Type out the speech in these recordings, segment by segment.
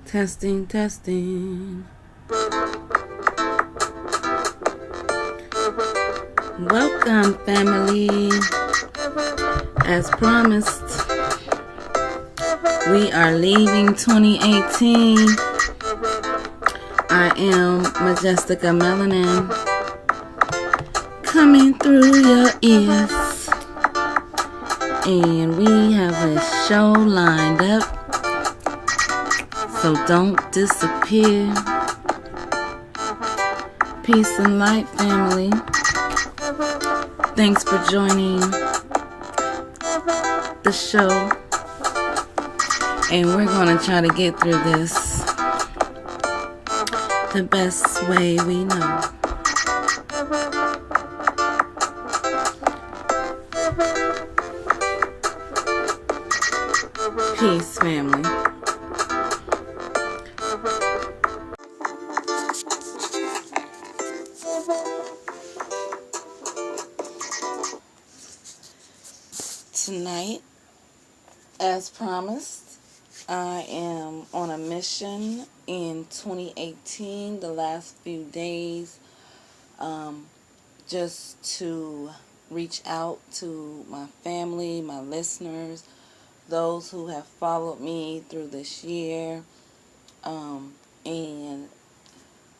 Testing, testing. Welcome, family. As promised, we are leaving 2018. I am Majestica Melanin, coming through your ears. And we have a show lined up, so don't disappear. Peace and light, family. Thanks for joining the show. And we're going to try to get through this the best way we know. Peace, family. Tonight, as promised, I am on a mission in 2018, the last few days, just to reach out to my family, my listeners, those who have followed me through this year, and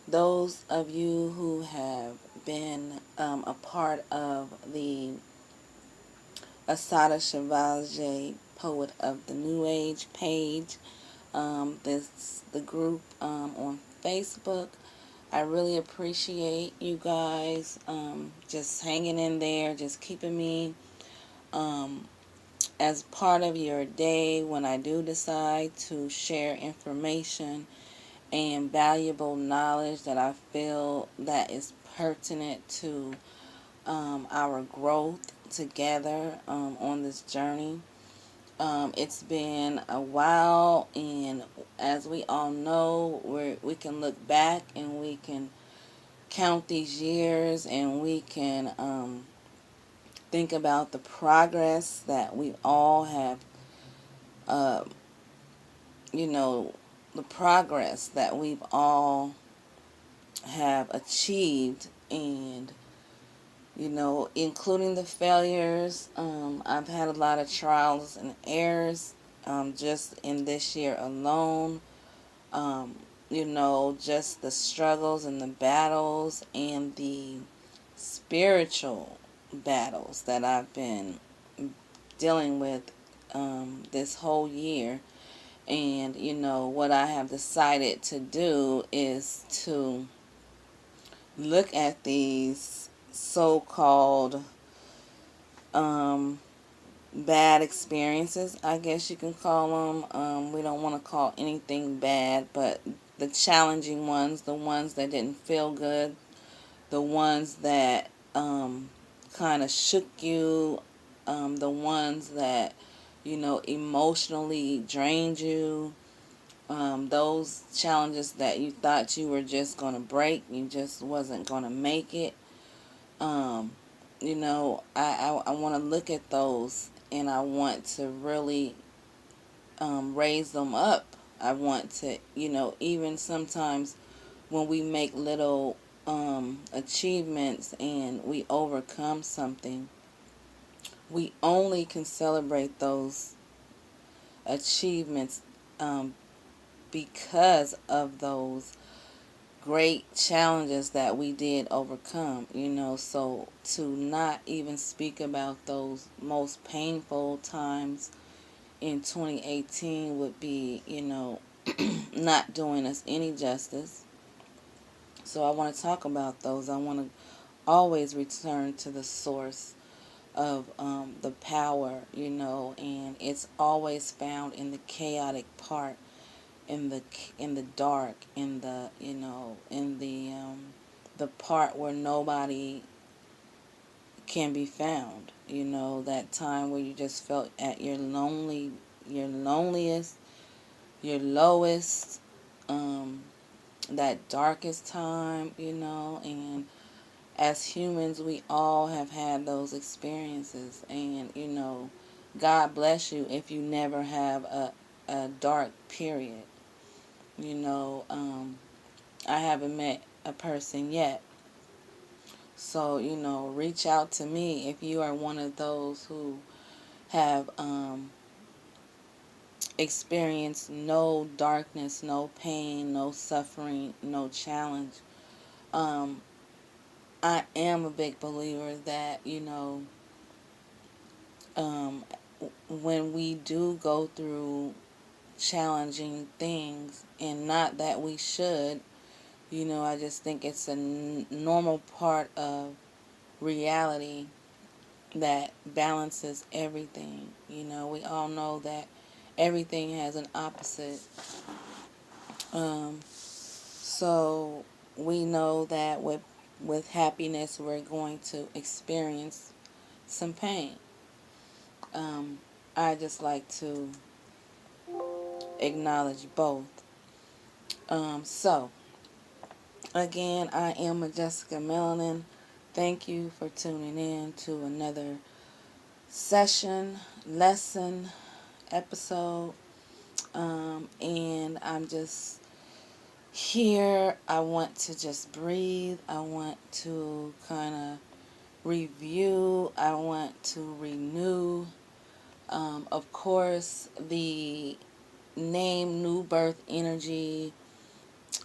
those of you who have been a part of the Asada Chevalier Poet of the New Age page. The group on Facebook. I really appreciate you guys just hanging in there, just keeping me as part of your day when I do decide to share information and valuable knowledge that I feel that is pertinent to our growth together on this journey. It's been a while, and as we all know, we can look back and we can count these years, and we can think about the progress that we all have, the progress that we've all have achieved, and including the failures. I've had a lot of trials and errors just in this year alone. Just the struggles and the battles and the spiritual battles that I've been dealing with this whole year. And, what I have decided to do is to look at these so-called bad experiences, I guess you can call them. We don't want to call anything bad, but the challenging ones, the ones that didn't feel good, the ones that kind of shook you, the ones that, emotionally drained you, those challenges that you thought you were just going to break, you just wasn't going to make it. I want to look at those, and I want to really raise them up. I want to, even sometimes when we make little achievements and we overcome something, we only can celebrate those achievements because of those great challenges that we did overcome, so to not even speak about those most painful times in 2018 would be, not doing us any justice. So I want to talk about those. I want to always return to the source of the power, and it's always found in the chaotic part, in the dark, in the the part where nobody can be found. That time where you just felt at your loneliest, your lowest, that darkest time, and as humans, we all have had those experiences, and God bless you if you never have a dark period. You know, I haven't met a person yet. So, reach out to me if you are one of those who have experienced no darkness, no pain, no suffering, no challenge. Um, I am a big believer that, um, when we do go through challenging things, and not that we should, I just think it's a normal part of reality that balances everything. We all know that everything has an opposite. So we know that with happiness we're going to experience some pain. Um, I just like to acknowledge both. So again, I am a Jessica Melanin. Thank you for tuning in to another session, lesson, episode. And I'm just here. I want to just breathe. I want to kind of review. I want to renew. Of course, the name NuBIrth Energy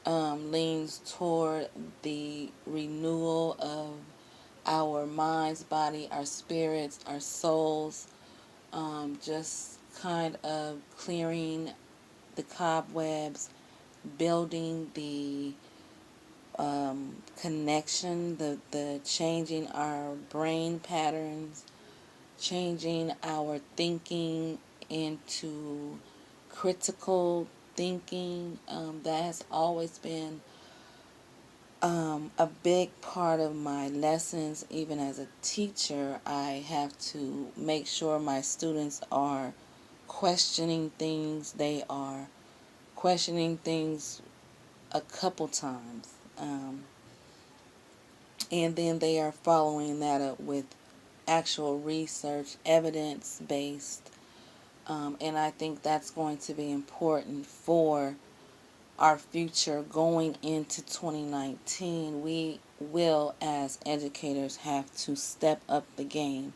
leans toward the renewal of our minds, body, our spirits, our souls, just kind of clearing the cobwebs, building the connection, the changing our brain patterns, changing our thinking into critical thinking. That has always been a big part of my lessons. Even as a teacher, I have to make sure my students are questioning things. They are questioning things a couple times. And then they are following that up with actual research, evidence based. And I think that's going to be important for our future going into 2019. We will, as educators, have to step up the game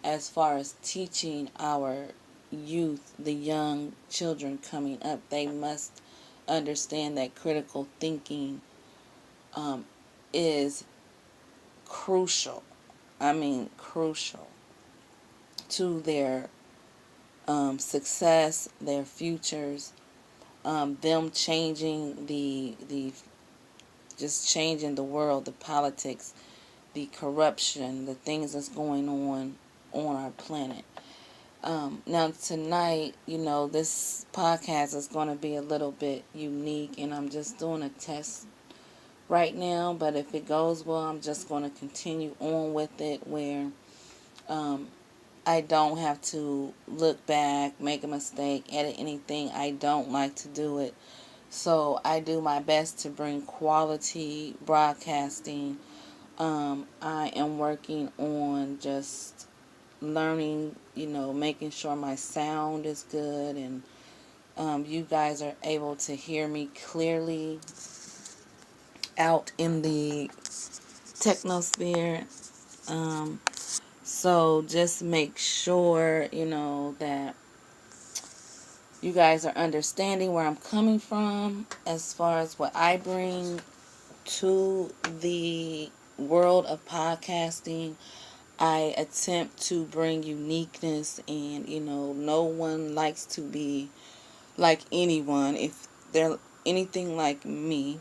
as far as teaching our youth, the young children coming up. They must understand that critical thinking is crucial. I mean, crucial to their success, their futures, them changing the just changing the world, the politics, the corruption, the things that's going on our planet. Now tonight, this podcast is going to be a little bit unique, and I'm just doing a test right now. But if it goes well, I'm just going to continue on with it where um, I don't have to look back, make a mistake, edit anything. I don't like to do it. So I do my best to bring quality broadcasting. I am working on just learning, making sure my sound is good, and you guys are able to hear me clearly out in the technosphere. So just make sure, that you guys are understanding where I'm coming from as far as what I bring to the world of podcasting. I attempt to bring uniqueness, and no one likes to be like anyone. If they're anything like me,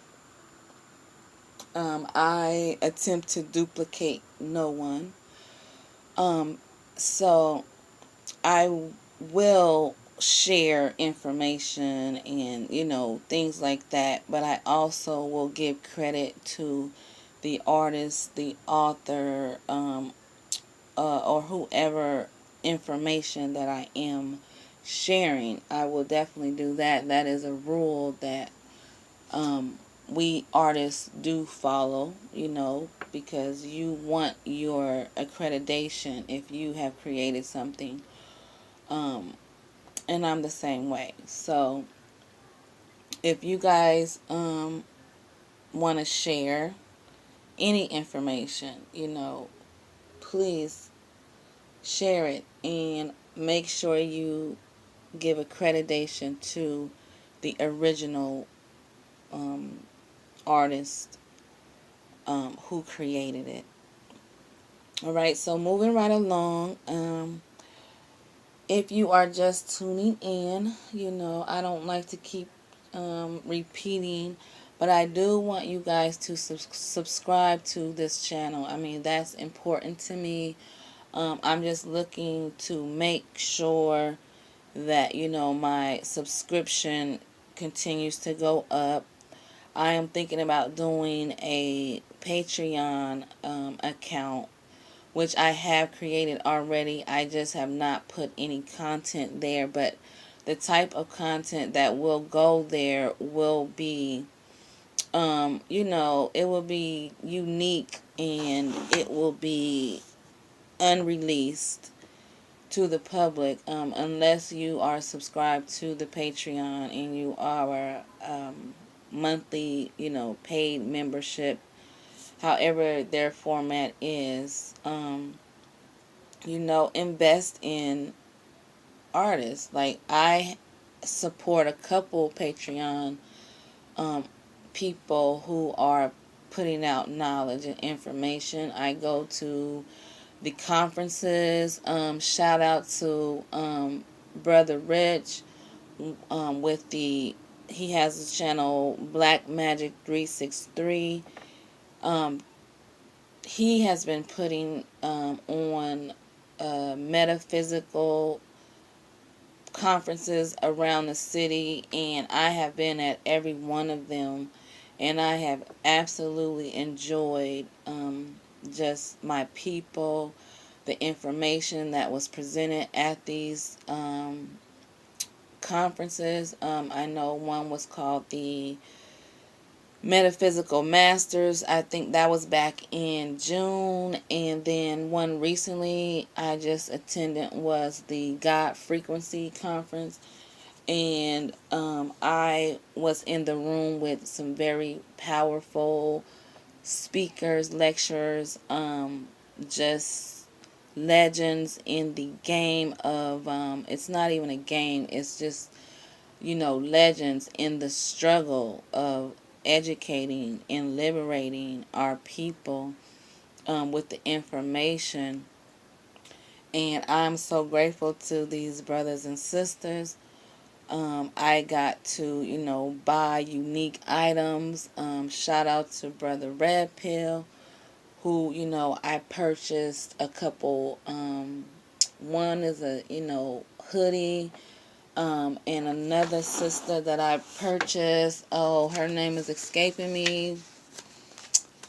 I attempt to duplicate no one. So I will share information and things like that, but I also will give credit to the artist, the author, or whoever information that I am sharing. I will definitely do that. That is a rule that we artists do follow, because you want your accreditation if you have created something. And I'm the same way. So if you guys want to share any information, please share it and make sure you give accreditation to the original um, artist who created it. All right, so moving right along. If you are just tuning in, I don't like to keep repeating, but I do want you guys to subscribe to this channel. I mean, that's important to me. I'm just looking to make sure that, my subscription continues to go up. I am thinking about doing a Patreon account, which I have created already. I just have not put any content there, but the type of content that will go there will be, it will be unique, and it will be unreleased to the public, unless you are subscribed to the Patreon and you are monthly, paid membership, however their format is. Invest in artists. Like, I support a couple Patreon people who are putting out knowledge and information. I go to the conferences. Shout out to Brother Rich with he has a channel, Black Magic 363. He has been putting on metaphysical conferences around the city, and I have been at every one of them, and I have absolutely enjoyed just my people, the information that was presented at these conferences. I know one was called the Metaphysical Masters. I think that was back in June. And then one recently I just attended was the God Frequency Conference. And I was in the room with some very powerful speakers, lecturers, just legends in the game of, it's not even a game, it's just, legends in the struggle of educating and liberating our people with the information. And I'm so grateful to these brothers and sisters. I got to, buy unique items. Shout out to Brother Red Pill, who, I purchased a couple. One is a, hoodie. And another sister that I purchased, oh, her name is escaping me.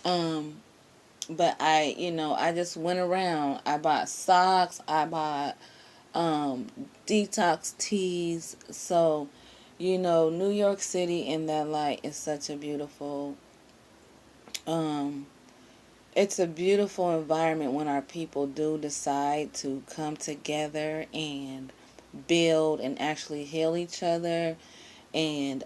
But I just went around. I bought socks. I bought detox teas. So, New York City in that light is such a beautiful, it's a beautiful environment when our people do decide to come together and build and actually heal each other. And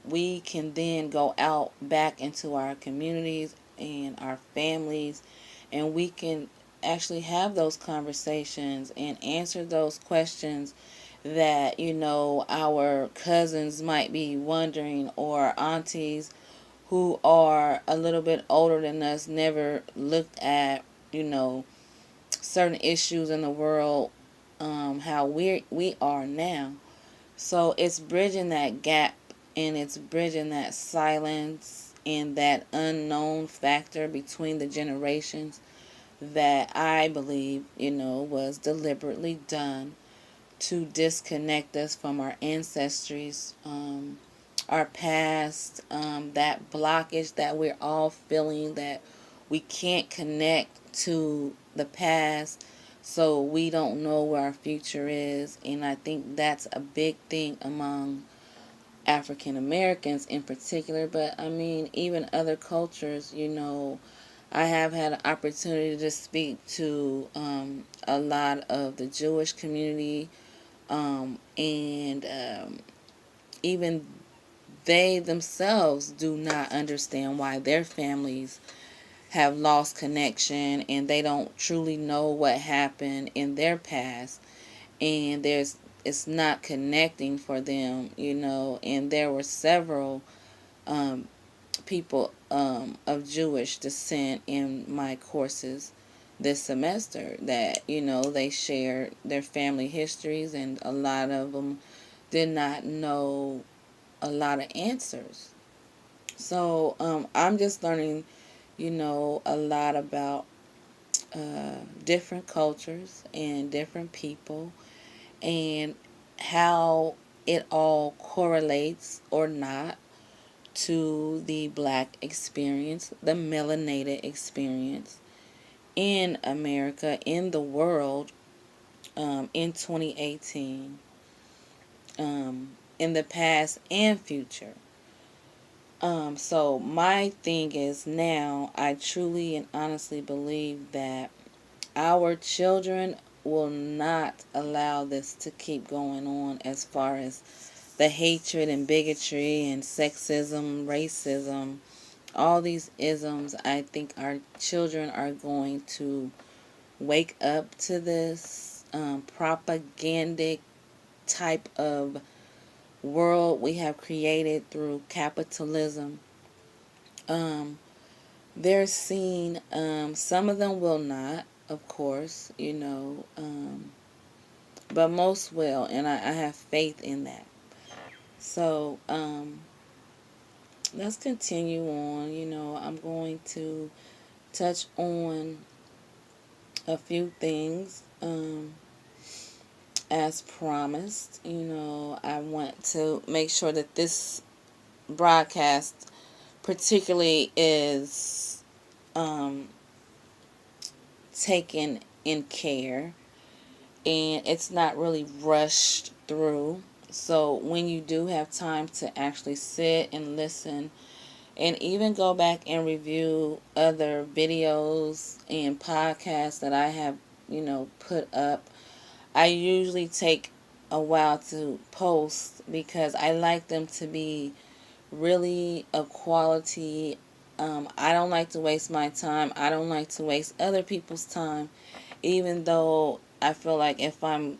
we can then go out back into our communities and our families, and we can actually have those conversations and answer those questions that, our cousins might be wondering, or aunties who are a little bit older than us never looked at, certain issues in the world, how we are now. So it's bridging that gap, and it's bridging that silence and that unknown factor between the generations that I believe, was deliberately done to disconnect us from our ancestries, our past, that blockage that we're all feeling, that we can't connect to the past, so we don't know where our future is. And I think that's a big thing among African Americans in particular, but I mean, even other cultures. I have had an opportunity to speak to a lot of the Jewish community, and even they themselves do not understand why their families have lost connection, and they don't truly know what happened in their past, and it's not connecting for them, and there were several um, people of Jewish descent in my courses this semester that, they shared their family histories, and a lot of them did not know a lot of answers. So I'm just learning, a lot about different cultures and different people, and how it all correlates or not to the black experience, the melanated experience in America, in the world, in 2018, in the past and future. So my thing is, now I truly and honestly believe that our children will not allow this to keep going on, as far as the hatred and bigotry and sexism, racism, all these isms. I think our children are going to wake up to this propagandic type of world we have created through capitalism. Um, they're seeing, some of them will not, of course, but most will, and I have faith in that. So, let's continue on. I'm going to touch on a few things. As promised, I want to make sure that this broadcast particularly is taken in care, and it's not really rushed through. So when you do have time to actually sit and listen, and even go back and review other videos and podcasts that I have, put up, I usually take a while to post, because I like them to be really of quality. I don't like to waste my time. I don't like to waste other people's time, even though I feel like if I'm,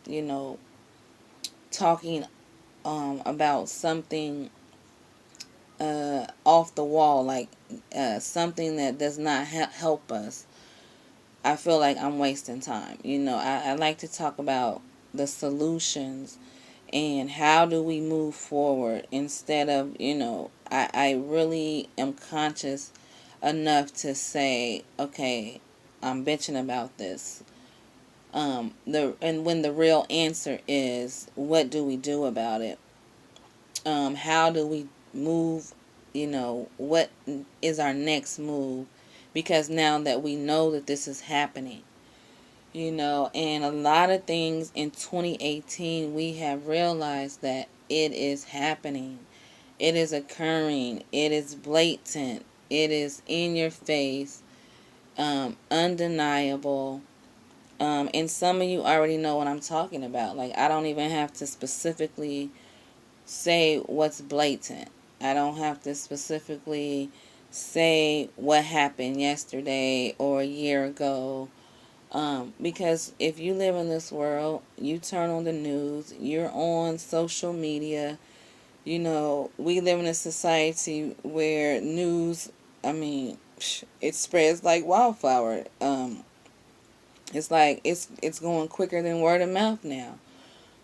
talking about something off the wall, like something that does not help us, I feel like I'm wasting time. I like to talk about the solutions and how do we move forward, instead of, I really am conscious enough to say, okay, I'm bitching about this. And when the real answer is, what do we do about it? How do we move? What is our next move? Because now that we know that this is happening, and a lot of things in 2018, we have realized that it is happening. It is occurring. It is blatant. It is in your face, undeniable. And some of you already know what I'm talking about. Like, I don't even have to specifically say what's blatant. I don't have to specifically say what happened yesterday or a year ago. Because if you live in this world, you turn on the news, you're on social media, we live in a society where news, it spreads like wildfire. It's like it's going quicker than word of mouth now.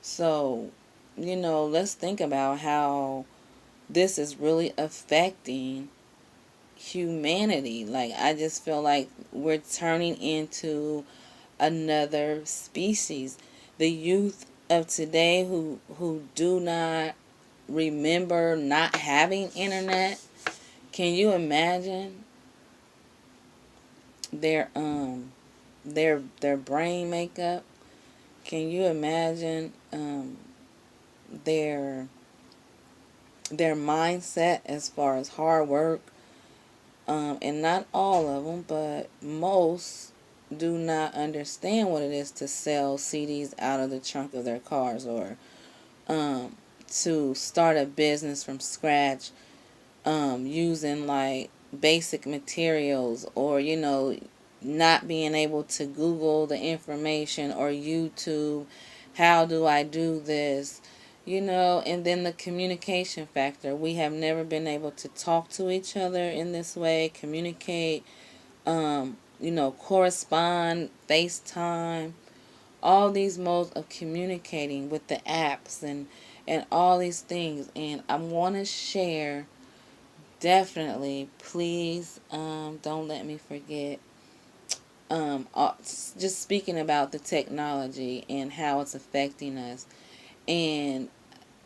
So, let's think about how this is really affecting humanity. Like, I just feel like we're turning into another species. The youth of today who do not remember not having internet, can you imagine their their brain makeup? Can you imagine their their mindset as far as hard work? And not all of them, but most do not understand what it is to sell CDs out of the trunk of their cars, or to start a business from scratch, using like basic materials, or not being able to Google the information or YouTube, how do I do this, and then the communication factor. We have never been able to talk to each other in this way, communicate, correspond, FaceTime, all these modes of communicating with the apps and all these things. And I want to share, definitely, please, don't let me forget, just speaking about the technology and how it's affecting us. And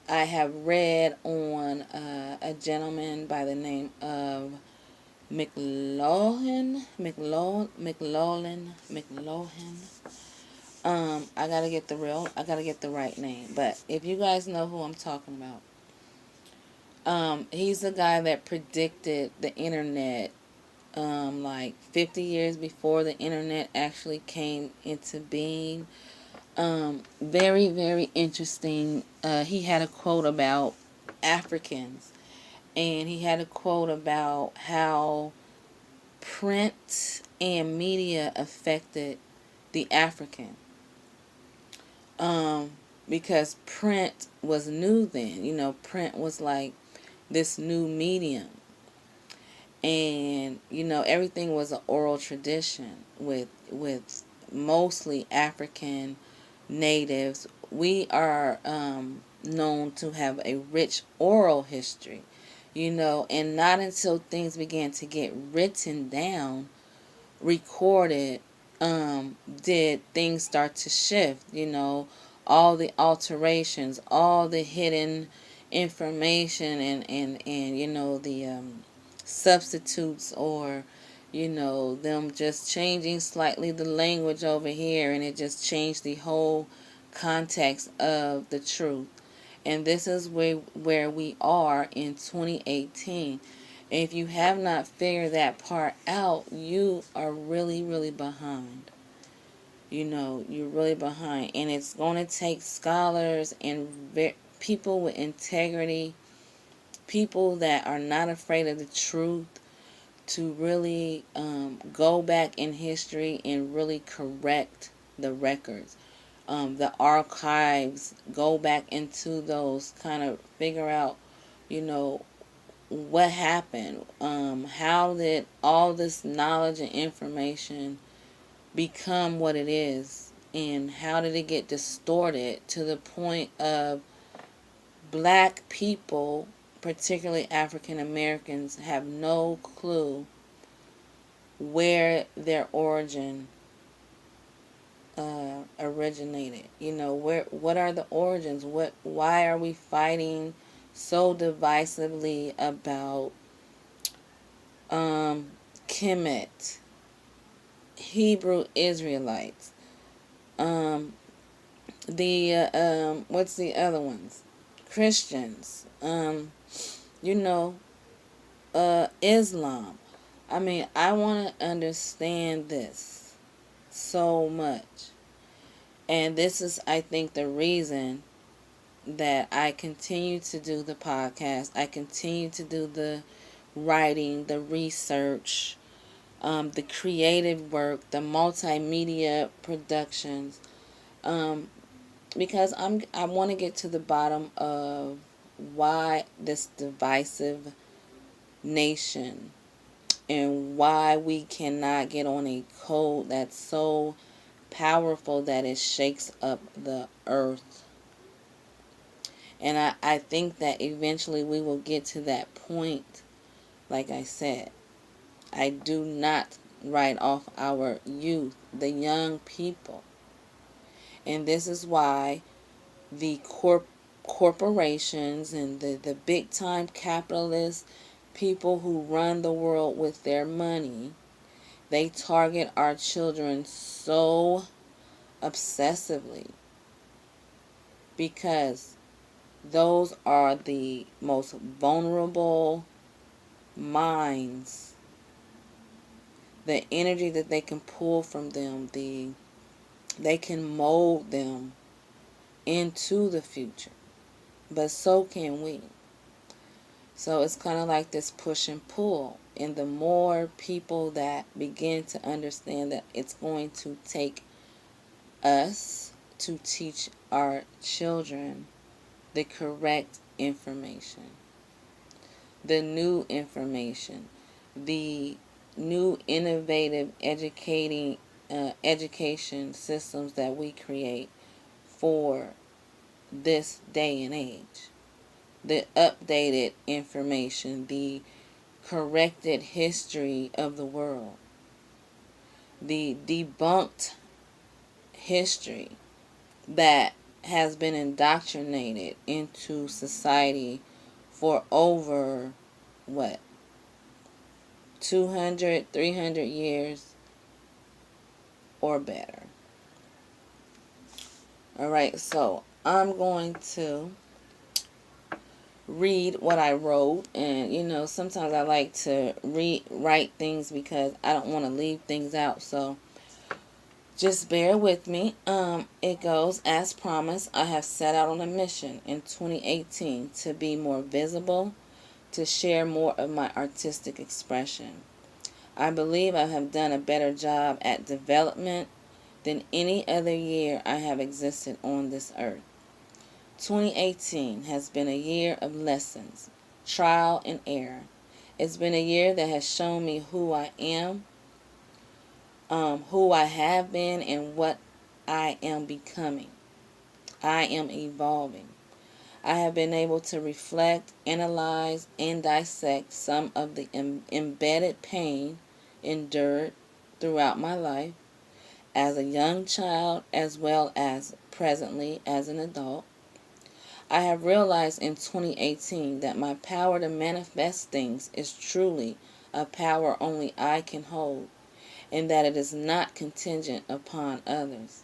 I have read on a gentleman by the name of McLaughlin. I gotta get the right name. But if you guys know who I'm talking about, he's the guy that predicted the internet, like 50 years before the internet actually came into being. Very, very interesting. He had a quote about Africans, and he had a quote about how print and media affected the African. Because print was new then. Print was like this new medium. And, everything was an oral tradition with mostly African natives. We are known to have a rich oral history, and not until things began to get written down, recorded, did things start to shift. All the alterations, all the hidden information, and the substitutes, or them just changing slightly the language over here, and it just changed the whole context of the truth. And this is where we are in 2018. If you have not figured that part out, you are really, really behind. You're really behind. And it's going to take scholars and people with integrity, people that are not afraid of the truth, to really go back in history and really correct the records. The archives, go back into those, kind of figure out, what happened. How did all this knowledge and information become what it is? And how did it get distorted to the point of black people, particularly African Americans, have no clue where their origin originated? What are the origins? Why are we fighting so divisively about Kemet, Hebrew Israelites, what's the other ones? Christians, Islam. I want to understand this so much. And this is, I think, the reason that I continue to do the podcast. I continue to do the writing, the research, the creative work, the multimedia productions, because I want to get to the bottom of why this divisive nation, and why we cannot get on a code that's so powerful that it shakes up the earth. And I think that eventually we will get to that point. Like I said, I do not write off our youth, the young people. And this is why the corporations and the big time capitalists, people who run the world with their money, they target our children so obsessively, because those are the most vulnerable minds. The energy that they can pull from them, they can mold them into the future. but so can we. So it's kind of like this push and pull. And the more people that begin to understand that it's going to take us to teach our children the correct information, the new information, the new innovative education systems that we create for this day and age, the updated information, the corrected history of the world, the debunked history that has been indoctrinated into society for over, what, 200, 300 years or better. Alright, so I'm going to read what I wrote. And, sometimes I like to write things because I don't want to leave things out. So just bear with me. It goes, as promised, I have set out on a mission in 2018 to be more visible, to share more of my artistic expression. I believe I have done a better job at development than any other year I have existed on this earth. 2018 has been a year of lessons, trial and error. It's been a year that has shown me who I am, who I have been, and what I am becoming. I am evolving. I have been able to reflect, analyze, and dissect some of the embedded pain endured throughout my life as a young child as well as presently as an adult. I have realized in 2018 that my power to manifest things is truly a power only I can hold, and that it is not contingent upon others.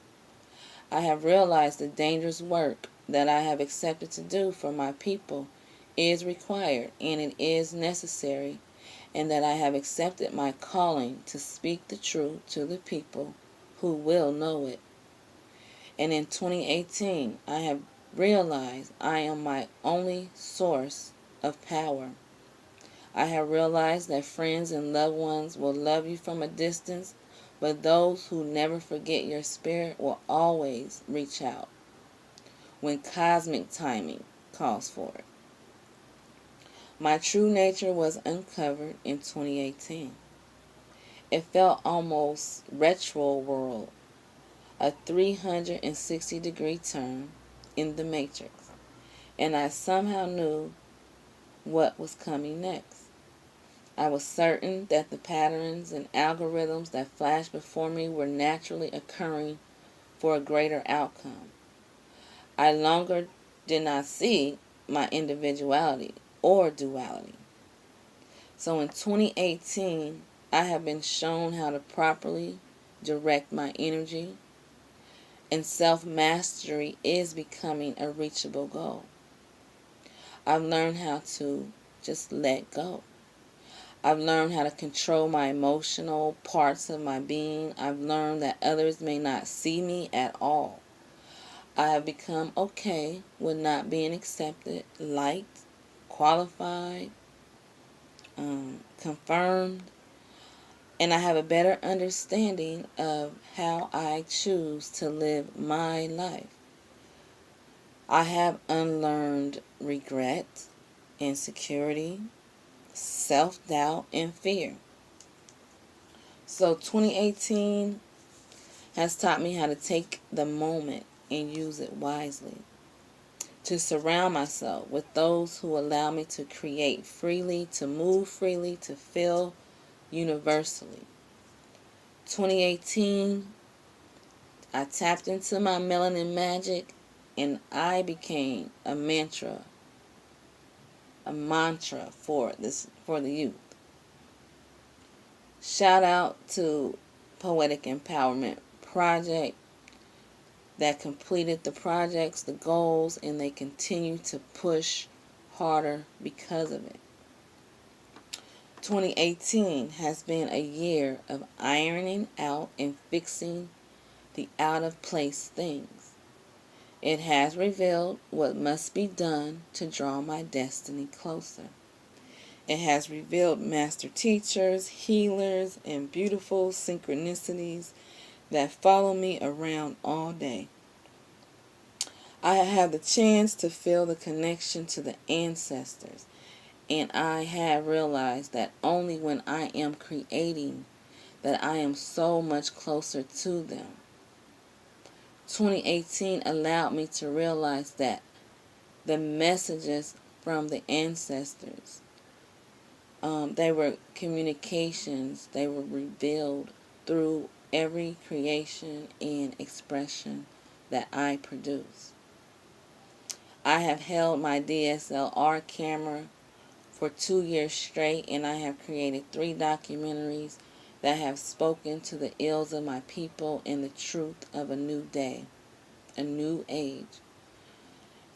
I have realized the dangerous work that I have accepted to do for my people is required and it is necessary, and that I have accepted my calling to speak the truth to the people who will know it. And in 2018, I have realized I am my only source of power. I have realized that friends and loved ones will love you from a distance, but those who never forget your spirit will always reach out when cosmic timing calls for it. My true nature was uncovered in 2018. It felt almost retro world, a 360-degree turn in the matrix, and I somehow knew what was coming next. I was certain that the patterns and algorithms that flashed before me were naturally occurring for a greater outcome. I longer did not see my individuality or duality. So in 2018, I have been shown how to properly direct my energy, and self-mastery is becoming a reachable goal. I've learned how to just let go. I've learned how to control my emotional parts of my being. I've learned that others may not see me at all. I have become okay with not being accepted, liked, qualified, confirmed, and I have a better understanding of how I choose to live my life. I have unlearned regret, insecurity, self-doubt, and fear. So 2018 has taught me how to take the moment and use it wisely, to surround myself with those who allow me to create freely, to move freely, to feel universally. 2018, I tapped into my melanin magic and I became a mantra for the youth. Shout out to Poetic Empowerment Project that completed the projects, the goals, and they continue to push harder because of it. 2018 has been a year of ironing out and fixing the out of place things. It has revealed what must be done to draw my destiny closer. It has revealed master teachers, healers, and beautiful synchronicities that follow me around all day. I have the chance to feel the connection to the ancestors, and I have realized that only when I am creating that I am so much closer to them. 2018 allowed me to realize that the messages from the ancestors, they were communications, they were revealed through every creation and expression that I produce. I have held my DSLR camera for 2 years straight, and I have created 3 documentaries that have spoken to the ills of my people and the truth of a new day, a new age.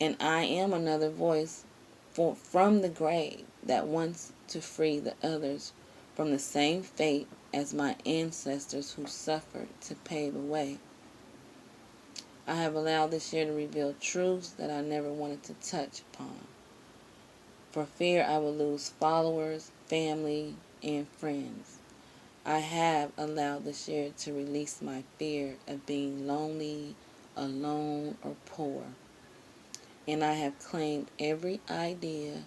And I am another voice from the grave that wants to free the others from the same fate as my ancestors who suffered to pave the way. I have allowed this year to reveal truths that I never wanted to touch upon. For fear I will lose followers, family, and friends. I have allowed this year to release my fear of being lonely, alone, or poor. And I have claimed every idea,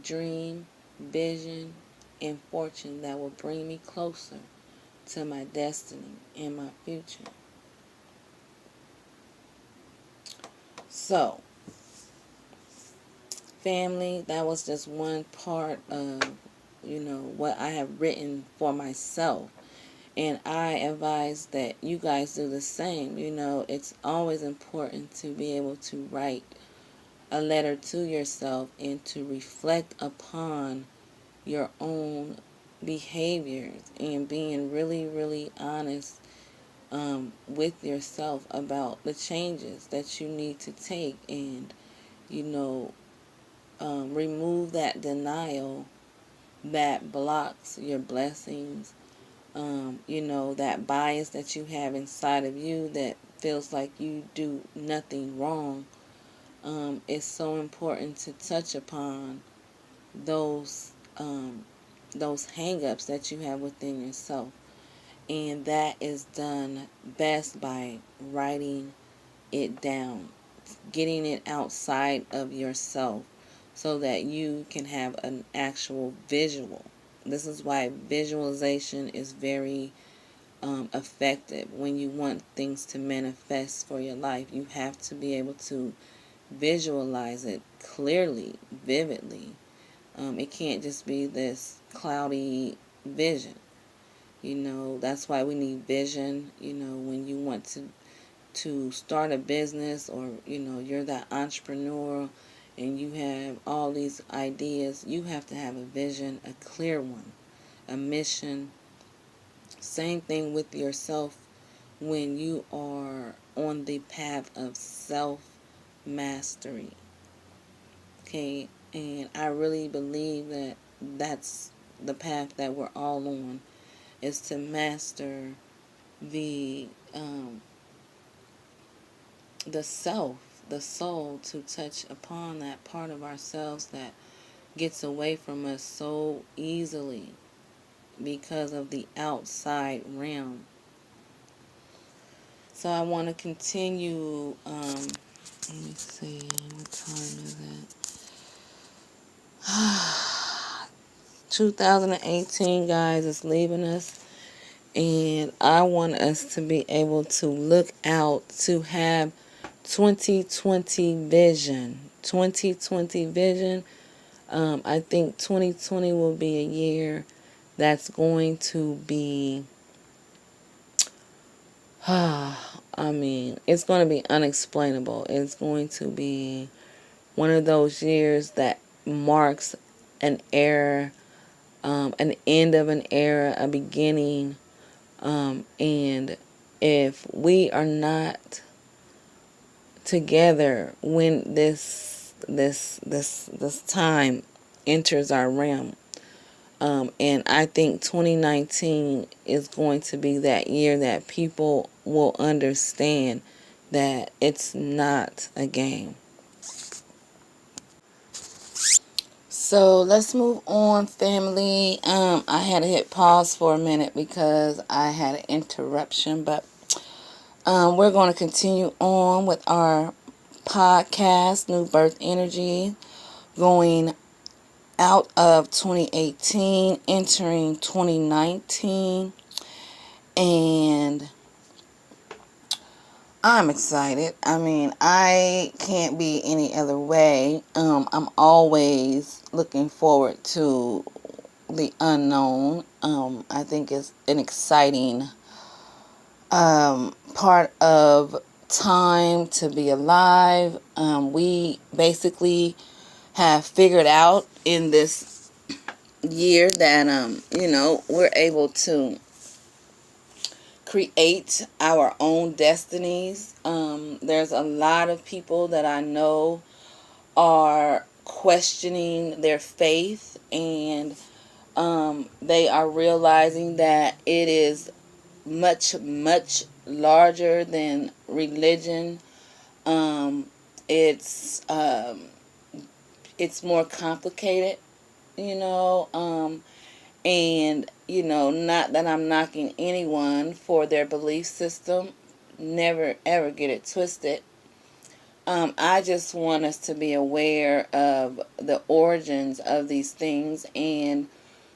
dream, vision, and fortune that will bring me closer to my destiny and my future. So, family, that was just one part of, what I have written for myself. And I advise that you guys do the same. It's always important to be able to write a letter to yourself and to reflect upon your own behaviors and being really, really honest with yourself about the changes that you need to take, and remove that denial that blocks your blessings. That bias that you have inside of you that feels like you do nothing wrong. It's so important to touch upon those hang-ups that you have within yourself. And that is done best by writing it down, getting it outside of yourself so that you can have an actual visual. This is why visualization is very effective. When you want things to manifest for your life, you have to be able to visualize it clearly, vividly. It can't just be this cloudy vision. That's why we need vision. When you want to start a business, or you're that entrepreneur and you have all these ideas, you have to have a vision, a clear one, a mission. Same thing with yourself when you are on the path of self-mastery. Okay, and I really believe that that's the path that we're all on, is to master the self, the soul, to touch upon that part of ourselves that gets away from us so easily because of the outside realm. So I want to continue. Let me see, what time is it? 2018, guys, is leaving us. And I want us to be able to look out, to have 2020 vision. 2020 vision. I think 2020 will be a year that's going to be, it's going to be unexplainable. It's going to be one of those years that marks an era, an end of an era, a beginning. And if we are not together when this time enters our realm, and I think 2019 is going to be that year that people will understand that it's not a game. So let's move on, family. I had to hit pause for a minute because I had an interruption, but we're going to continue on with our podcast, New Birth Energy, going out of 2018, entering 2019, and I'm excited. I mean, I can't be any other way. I'm always looking forward to the unknown. I think it's an exciting part of time to be alive. We basically have figured out in this year that we're able to create our own destinies. There's a lot of people that I know are questioning their faith, and they are realizing that it is much, much larger than religion. Um, it's it's more complicated, you know. And not that I'm knocking anyone for their belief system. Never ever get it twisted. I just want us to be aware of the origins of these things, and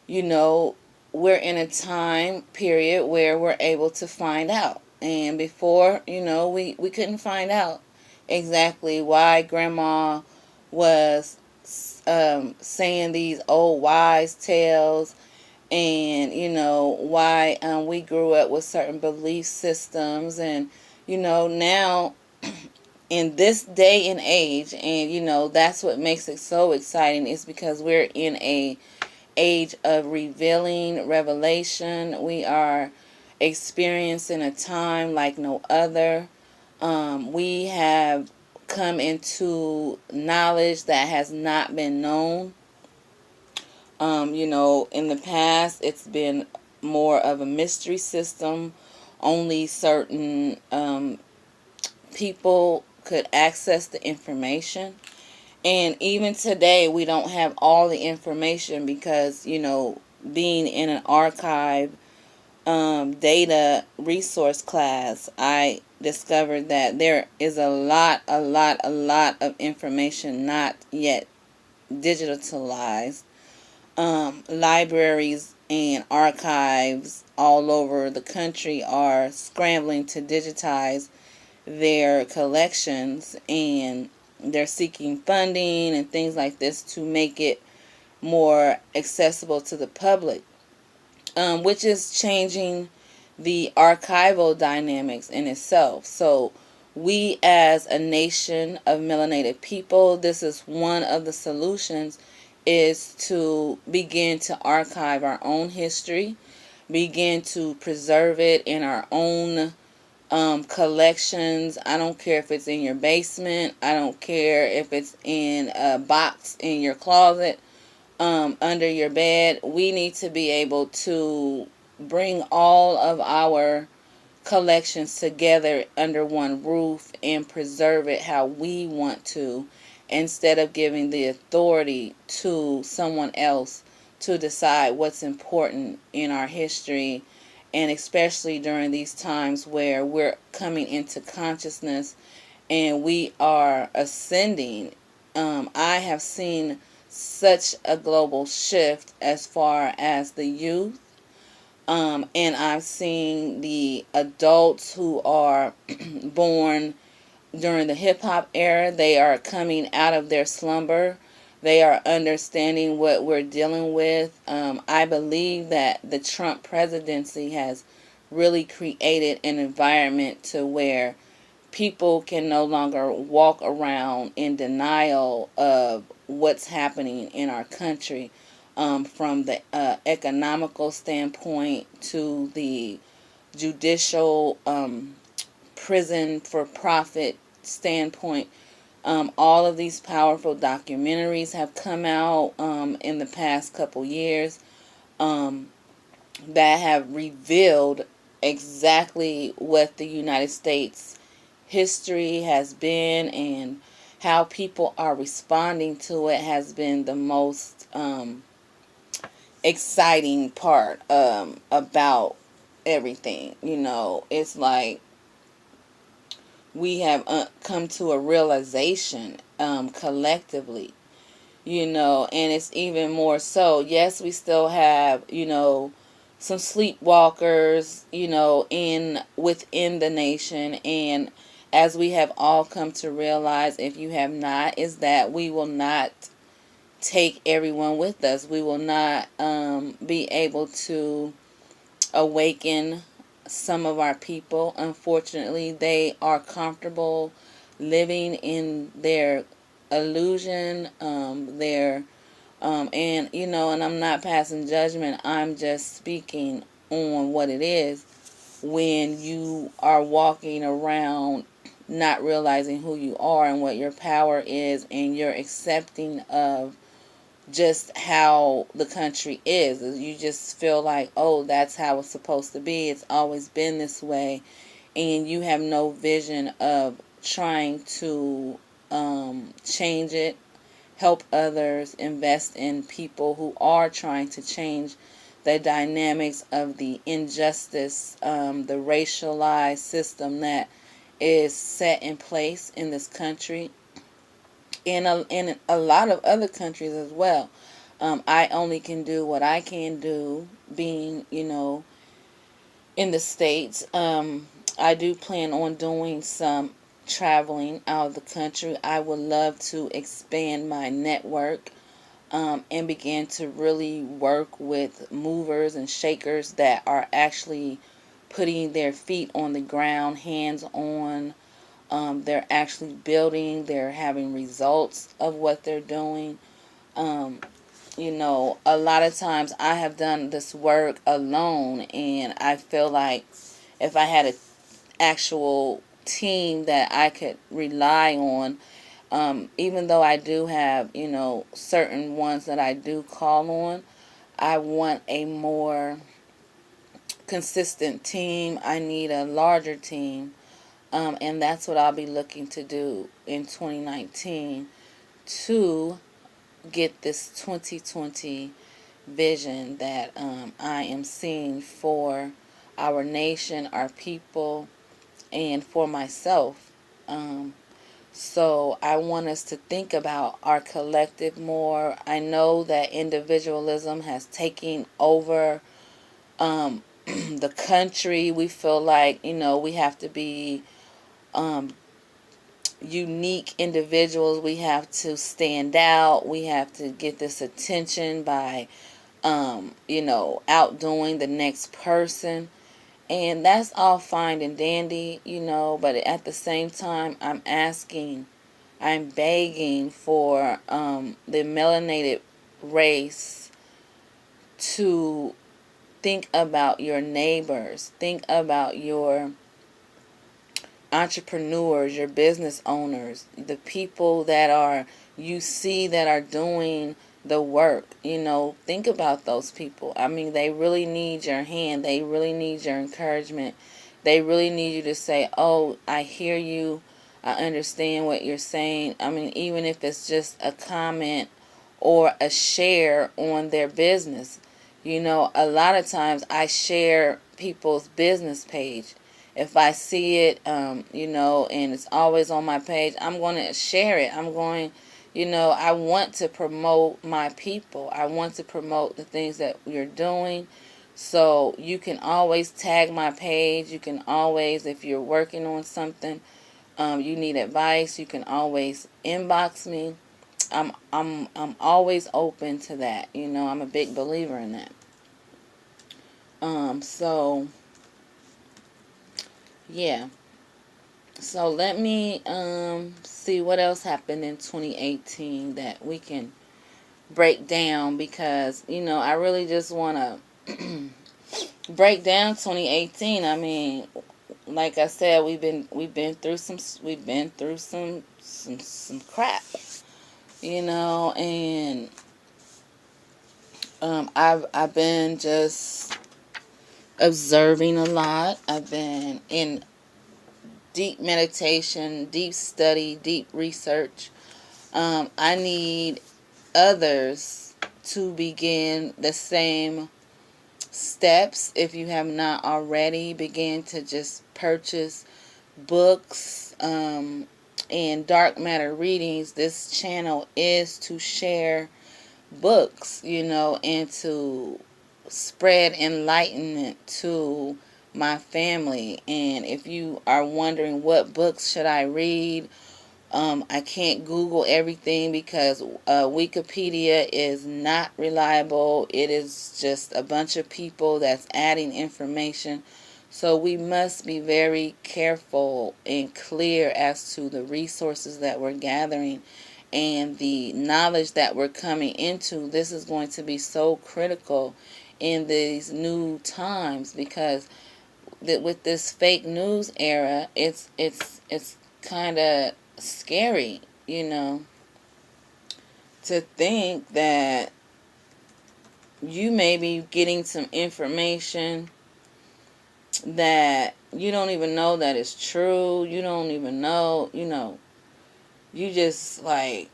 we're in a time period where we're able to find out. And before, we couldn't find out exactly why grandma was saying these old wise tales, and why we grew up with certain belief systems. And now in this day and age, and that's what makes it so exciting, is because we're in a age of revealing revelation. We are experiencing a time like no other. We have come into knowledge that has not been known. In the past, it's been more of a mystery system. Only certain people could access the information. And even today, we don't have all the information because, being in an archive data resource class, I discovered that there is a lot of information not yet digitalized. Libraries and archives all over the country are scrambling to digitize their collections, and they're seeking funding and things like this to make it more accessible to the public, which is changing the archival dynamics in itself. So we, as a nation of melanated people, this is one of the solutions, is to begin to archive our own history, begin to preserve it in our own collections. I don't care if it's in your basement. I don't care if it's in a box in your closet, under your bed. We need to be able to bring all of our collections together under one roof and preserve it how we want to, instead of giving the authority to someone else to decide what's important in our history. And especially during these times where we're coming into consciousness and we are ascending. I have seen such a global shift as far as the youth. And I've seen the adults who are born during the hip-hop era. They are coming out of their slumber. They are understanding what we're dealing with. I believe that the Trump presidency has really created an environment to where people can no longer walk around in denial of what's happening in our country, from the economical standpoint to the judicial prison for profit standpoint. All of these powerful documentaries have come out in the past couple years that have revealed exactly what the United States history has been and how people are responding to it has been the most exciting part about everything. It's like we have come to a realization collectively, and it's even more so. Yes, we still have, some sleepwalkers, in within the nation, and as we have all come to realize, if you have not, is that we will not take everyone with us. We will not be able to awaken some of our people. Unfortunately, they are comfortable living in their illusion, and I'm not passing judgment. I'm just speaking on what it is when you are walking around not realizing who you are and what your power is, and you're accepting of just how the country is. You just feel like, oh, that's how it's supposed to be. It's always been this way. And you have no vision of trying to change it, help others, invest in people who are trying to change the dynamics of the injustice, the racialized system that is set in place in this country, in a lot of other countries as well. I only can do what I can do, being, in the States. I do plan on doing some traveling out of the country. I would love to expand my network, and begin to really work with movers and shakers that are actually putting their feet on the ground, hands on. They're actually building, they're having results of what they're doing. Um, a lot of times I have done this work alone, and I feel like if I had an actual team that I could rely on, even though I do have, certain ones that I do call on, I want a more consistent team. I need a larger team. And that's what I'll be looking to do in 2019 to get this 2020 vision that I am seeing for our nation, our people, and for myself. So I want us to think about our collective more. I know that individualism has taken over the country. We feel like, we have to be um, unique individuals. We have to stand out. We have to get this attention by, outdoing the next person. And that's all fine and dandy, but at the same time, I'm begging for the melanated race to think about your neighbors, think about your entrepreneurs, your business owners, the people that you see that are doing the work. Think about those people. I mean, they really need your hand. They really need your encouragement. They really need you to say, oh, I hear you. I understand what you're saying. I mean, even if it's just a comment or a share on their business. A lot of times I share people's business page. If I see it, and it's always on my page, I'm going to share it. I want to promote my people. I want to promote the things that we're doing. So you can always tag my page. You can always, if you're working on something, you need advice, you can always inbox me. I'm always open to that. I'm a big believer in that. So yeah. So let me see what else happened in 2018 that we can break down, because I really just want to break down 2018. I mean, like I said, we've been through some crap, and I've been just observing a lot. I've been in deep meditation, deep study, deep research. I need others to begin the same steps. If you have not already, begin to just purchase books and dark matter readings. This channel is to share books, and to spread enlightenment to my family. And if you are wondering what books should I read, I can't Google everything because Wikipedia is not reliable. It is just a bunch of people that's adding information. So we must be very careful and clear as to the resources that we're gathering and the knowledge that we're coming into. This is going to be so critical in these new times, because with this fake news era, it's kind of scary, to think that you may be getting some information that you don't even know that is true. You don't even know, you just like,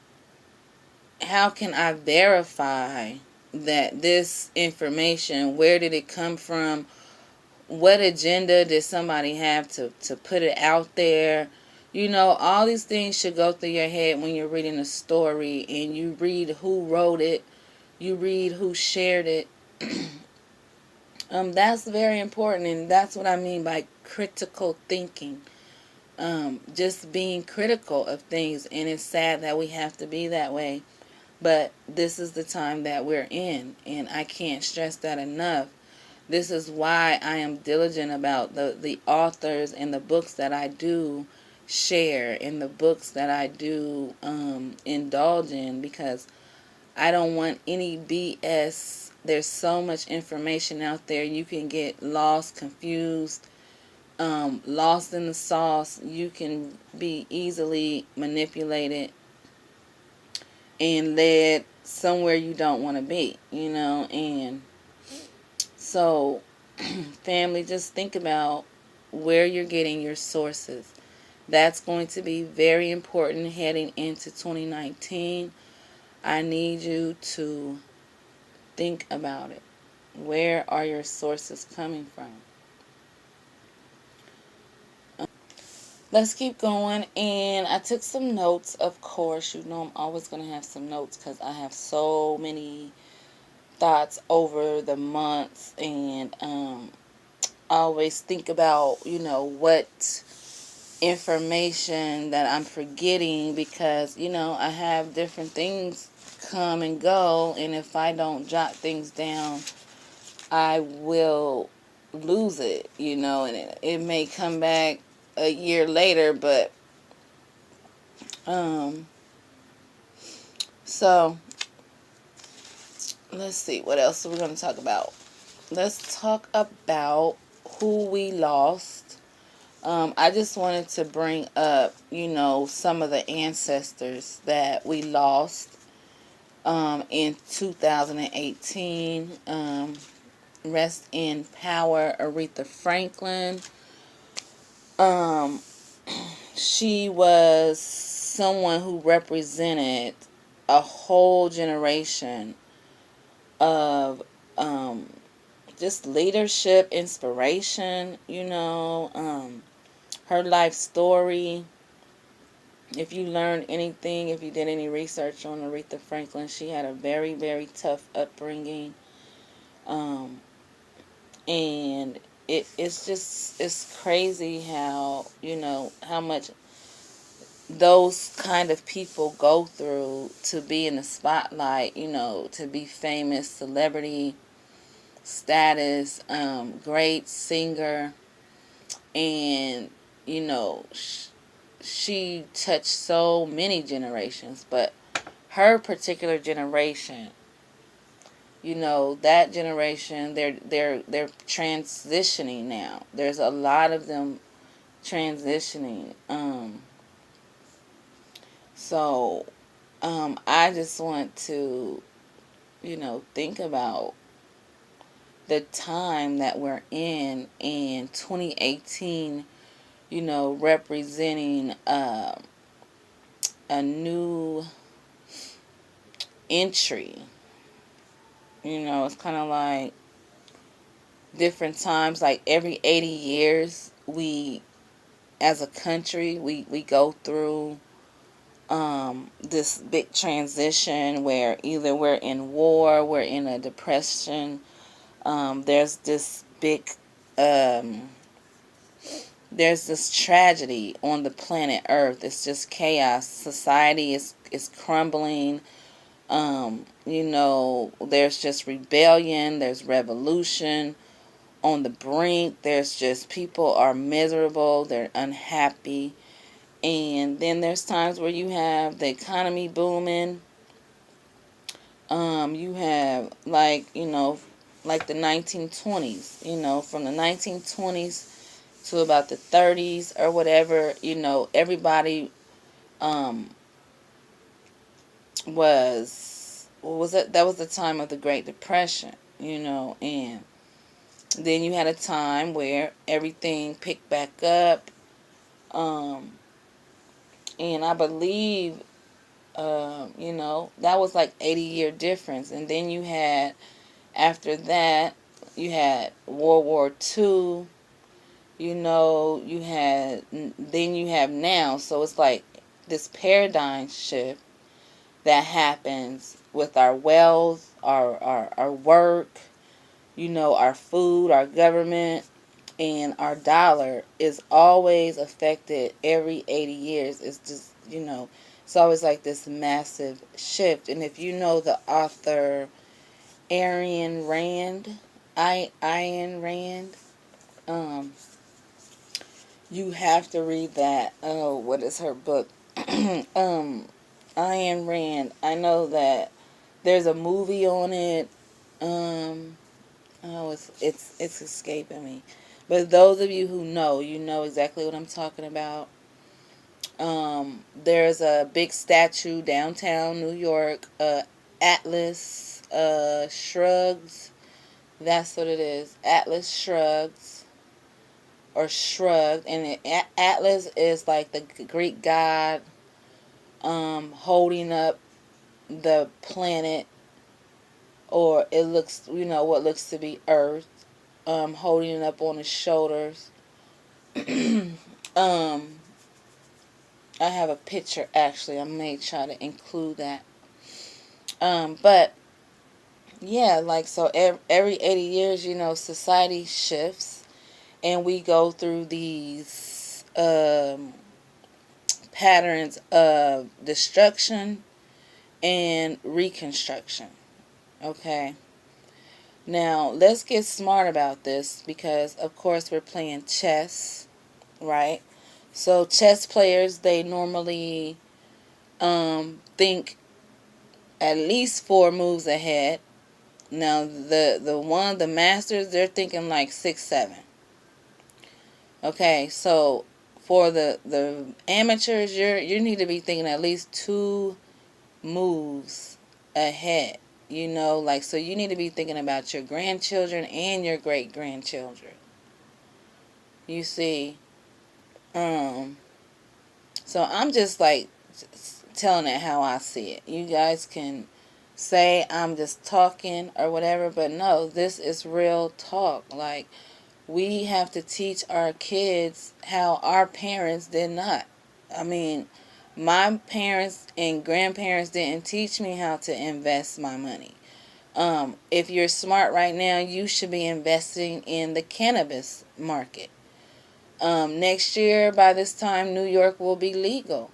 how can I verify that this information, where did it come from? What agenda did somebody have to put it out there? All these things should go through your head when you're reading a story, and you read who wrote it, you read who shared it. That's very important, and that's what I mean by critical thinking. Just being critical of things, and it's sad that we have to be that way, but this is the time that we're in, and I can't stress that enough. This is why I am diligent about the authors and the books that I do share and the books that I do indulge in, because I don't want any BS. There's so much information out there. You can get lost, confused, lost in the sauce. You can be easily manipulated and led somewhere you don't want to be, and so family, just think about where you're getting your sources. That's going to be very important heading into 2019. I need you to think about it. Where are your sources coming from? Let's keep going. And I took some notes, of course. I'm always going to have some notes because I have so many thoughts over the months, and I always think about, what information that I'm forgetting, because, I have different things come and go, and if I don't jot things down, I will lose it, and it may come back a year later, but, so, let's see, what else are we going to talk about? Let's talk about who we lost. I just wanted to bring up, some of the ancestors that we lost in 2018. Rest in power, Aretha Franklin. She was someone who represented a whole generation of just leadership, inspiration, her life story. If you learned anything, if you did any research on Aretha Franklin, she had a very, very tough upbringing. And it's crazy how, how much those kind of people go through to be in the spotlight, to be famous, celebrity status, great singer, and she touched so many generations. But her particular generation, that generation, they're transitioning now. There's a lot of them transitioning. So I just want to, think about the time that we're in 2018. representing a new entry. It's kind of like different times, like every 80 years, we, as a country, we go through this big transition where either we're in war, we're in a depression, there's this big, there's this tragedy on the planet Earth. It's just chaos. Society is crumbling. There's just rebellion, there's revolution on the brink. There's just people are miserable, they're unhappy. And then there's times where you have the economy booming. You have like the 1920s, from the 1920s to about the 30s or whatever, everybody was, what was it? That was the time of the Great Depression, and then you had a time where everything picked back up, and I believe, that was like 80-year difference. And then you had, after that, you had World War II, then you have now. So it's like this paradigm shift that happens with our wealth, our work, our food, our government, and our dollar is always affected every 80 years. It's just, it's always like this massive shift. And if you know the author Ayn Rand, Ayn Rand, you have to read that. Oh, what is her book? Ayn Rand. I know that there's a movie on it. Oh, it's escaping me. But those of you who know, you know exactly what I'm talking about. There's a big statue downtown New York. Atlas shrugs. That's what it is. Atlas shrugs or shrugged, and Atlas is like the Greek god holding up the planet, or it looks, what looks to be Earth, holding it up on his shoulders. I have a picture, actually. I may try to include that. But yeah, like, so every 80 years, society shifts, and we go through these patterns of destruction and reconstruction. Okay. Now, let's get smart about this, because, of course, we're playing chess, right? So, chess players, they normally think at least 4 moves ahead. Now, the masters, they're thinking like 6, 7. Okay, so for the amateurs, you need to be thinking at least 2 moves ahead. Like, so you need to be thinking about your grandchildren and your great grandchildren. You see, so I'm just like telling it how I see it. You guys can say I'm just talking or whatever, but no, this is real talk. Like, we have to teach our kids how our parents did not. I mean, my parents and grandparents didn't teach me how to invest my money. If you're smart right now, you should be investing in the cannabis market. Next year, by this time, New York will be legal.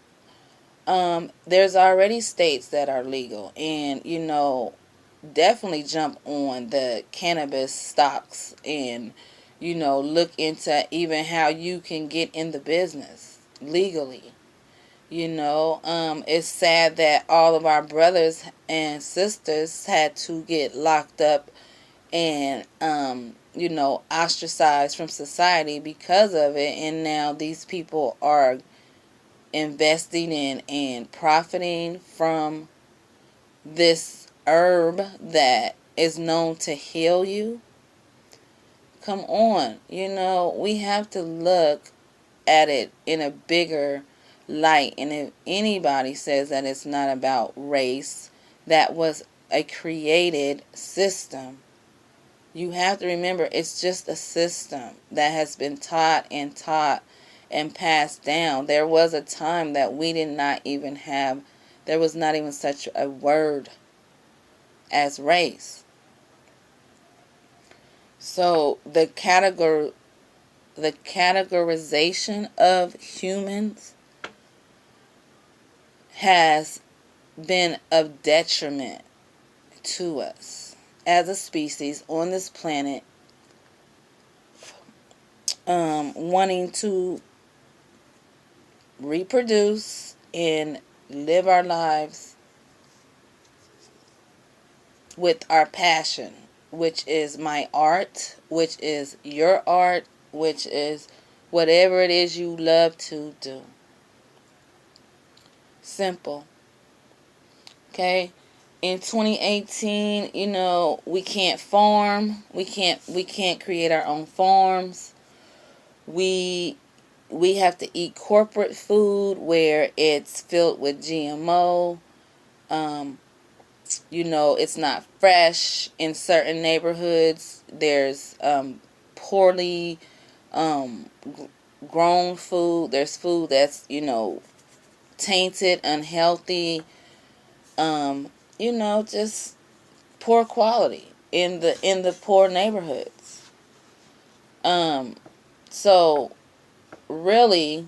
There's already states that are legal, and definitely jump on the cannabis stocks, and look into even how you can get in the business legally. It's sad that all of our brothers and sisters had to get locked up and ostracized from society because of it, and now these people are investing in and profiting from this herb that is known to heal you. Come on, we have to look at it in a bigger light. And if anybody says that it's not about race, that was a created system. You have to remember, it's just a system that has been taught and passed down. There was a time that we did not even have, there was not even such a word as race. So the categorization of humans has been of detriment to us as a species on this planet, wanting to reproduce and live our lives with our passion, which is my art, which is your art, which is whatever it is you love to do. Simple. Okay? In 2018, we can't farm. We can't create our own farms. We have to eat corporate food where it's filled with GMO. It's not fresh in certain neighborhoods. There's poorly grown food. There's food that's, tainted, unhealthy, just poor quality in the poor neighborhoods. So really,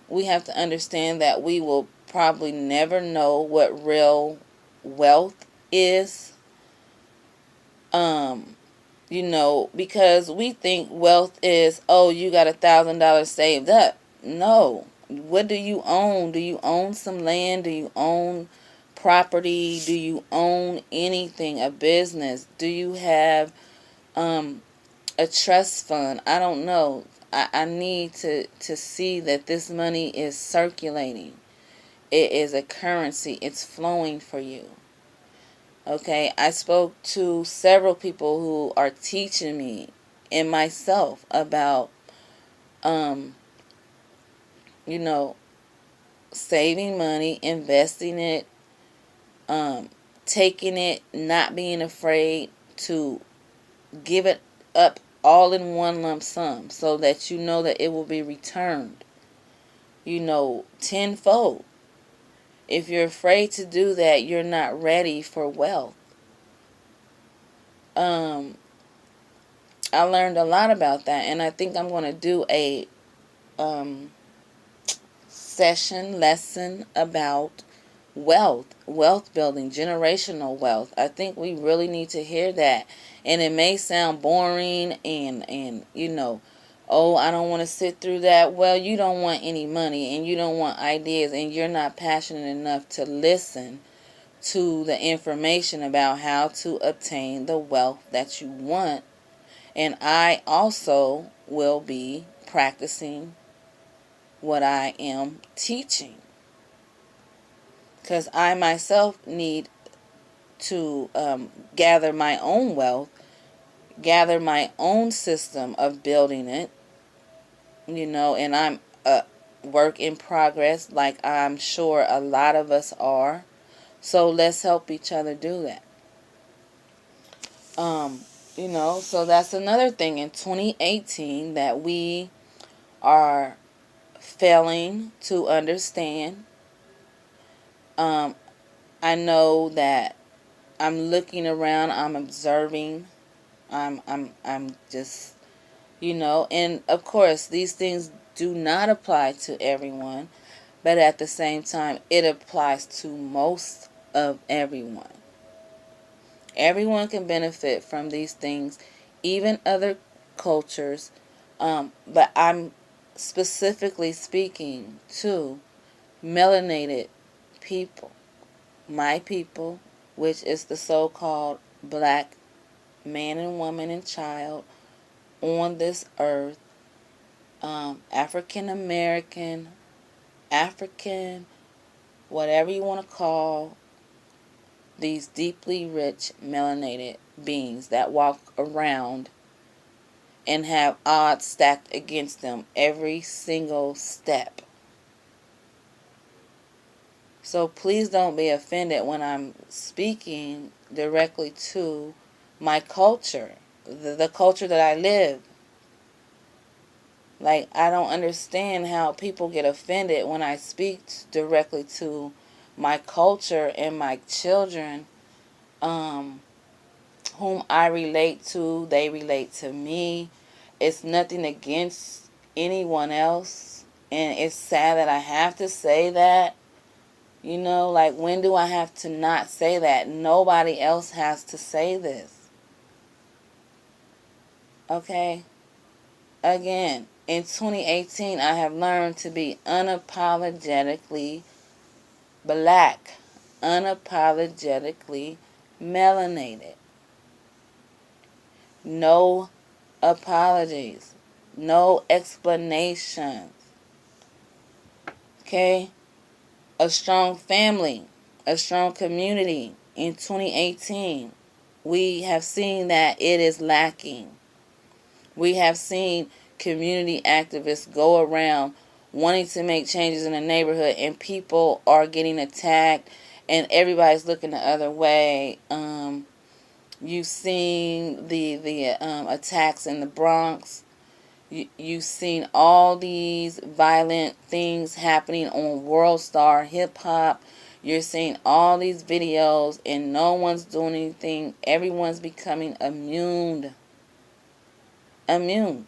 we have to understand that we will probably never know what real wealth is. Because we think wealth is, oh, you got $1,000 saved up. No. What do you own? Do you own some land? Do you own property? Do you own anything? A business? Do you have a trust fund? I don't know. I need to see that this money is circulating. It is a currency. It's flowing for you. Okay, I spoke to several people who are teaching me and myself about, saving money, investing it, taking it, not being afraid to give it up all in one lump sum so that you know that it will be returned, tenfold. If you're afraid to do that, you're not ready for wealth. I learned a lot about that, and I think I'm going to do a lesson about wealth building, generational wealth. I think we really need to hear that. And it may sound boring and oh, I don't want to sit through that. Well, you don't want any money and you don't want ideas and you're not passionate enough to listen to the information about how to obtain the wealth that you want. And I also will be practicing what I am teaching, because I myself need to gather my own wealth, gather my own system of building it, and I'm a work in progress, like I'm sure a lot of us are. So let's help each other do that. So that's another thing in 2018 that we are failing to understand. I know that I'm looking around, I'm observing, I'm just, and of course these things do not apply to everyone, but at the same time it applies to most of everyone. Everyone can benefit from these things, even other cultures, but I'm specifically speaking to melanated people, my people, which is the so-called black man and woman and child on this earth, African American, African, whatever you want to call these deeply rich melanated beings that walk around and have odds stacked against them every single step. So please don't be offended when I'm speaking directly to my culture, the culture that I live. Like, I don't understand how people get offended when I speak directly to my culture and my children, whom I relate to. They relate to me. It's nothing against anyone else. And it's sad that I have to say that. You know, like, when do I have to not say that? Nobody else has to say this. Okay? Again, in 2018, I have learned to be unapologetically black, unapologetically melanated. No apologies, no explanations. Okay? A strong family, a strong community. In 2018, we have seen that it is lacking. We have seen community activists go around wanting to make changes in the neighborhood, and people are getting attacked, and everybody's looking the other way. You've seen the attacks in the Bronx. You've seen all these violent things happening on World Star Hip Hop. You're seeing all these videos, and no one's doing anything. Everyone's becoming immune. Immune.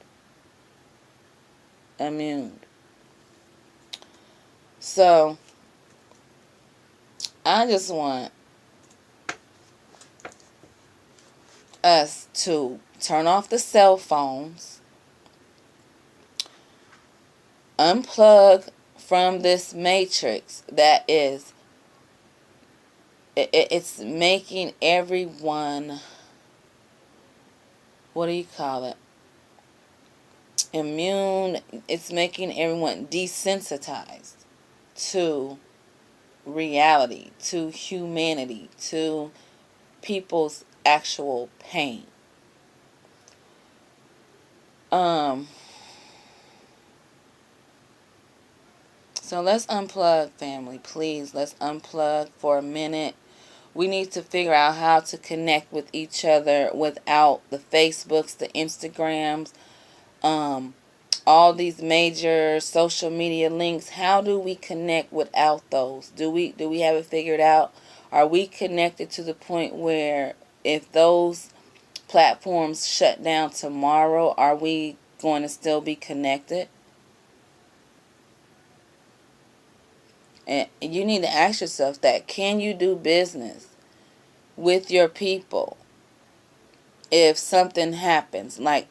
So, I just want us to turn off the cell phones, unplug from this matrix that is, it's making everyone, what do you call it, immune. It's making everyone desensitized to reality, to humanity, to people's actual pain. So let's unplug, family. Please, let's unplug for a minute. We need to figure out how to connect with each other without the Facebooks, the Instagrams, all these major social media links. How do we connect without those? Do we have it figured out? Are we connected to the point where if those platforms shut down tomorrow, are we going to still be connected? And you need to ask yourself that. Can you do business with your people if something happens? Like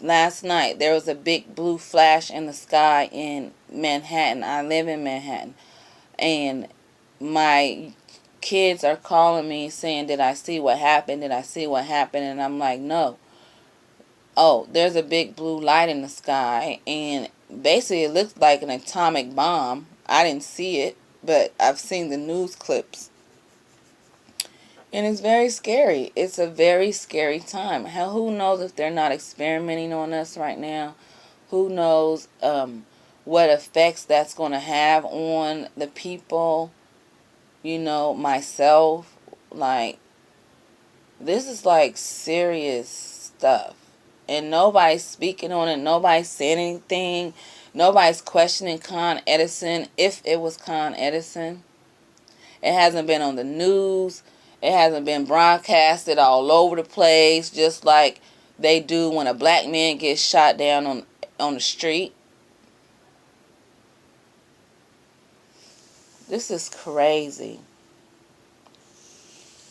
last night, there was a big blue flash in the sky in Manhattan. I live in Manhattan. And my kids are calling me saying, did I see what happened? Did I see what happened? And I'm like, no. Oh, there's a big blue light in the sky, and basically it looks like an atomic bomb. I didn't see it, but I've seen the news clips. And it's very scary. It's a very scary time. Hell, who knows if they're not experimenting on us right now? Who knows what effects that's going to have on the people? You know, myself. Like, this is like serious stuff. And nobody's speaking on it. Nobody's saying anything. Nobody's questioning Con Edison if it was Con Edison. It hasn't been on the news. It hasn't been broadcasted all over the place, just like they do when a black man gets shot down on the street. This is crazy.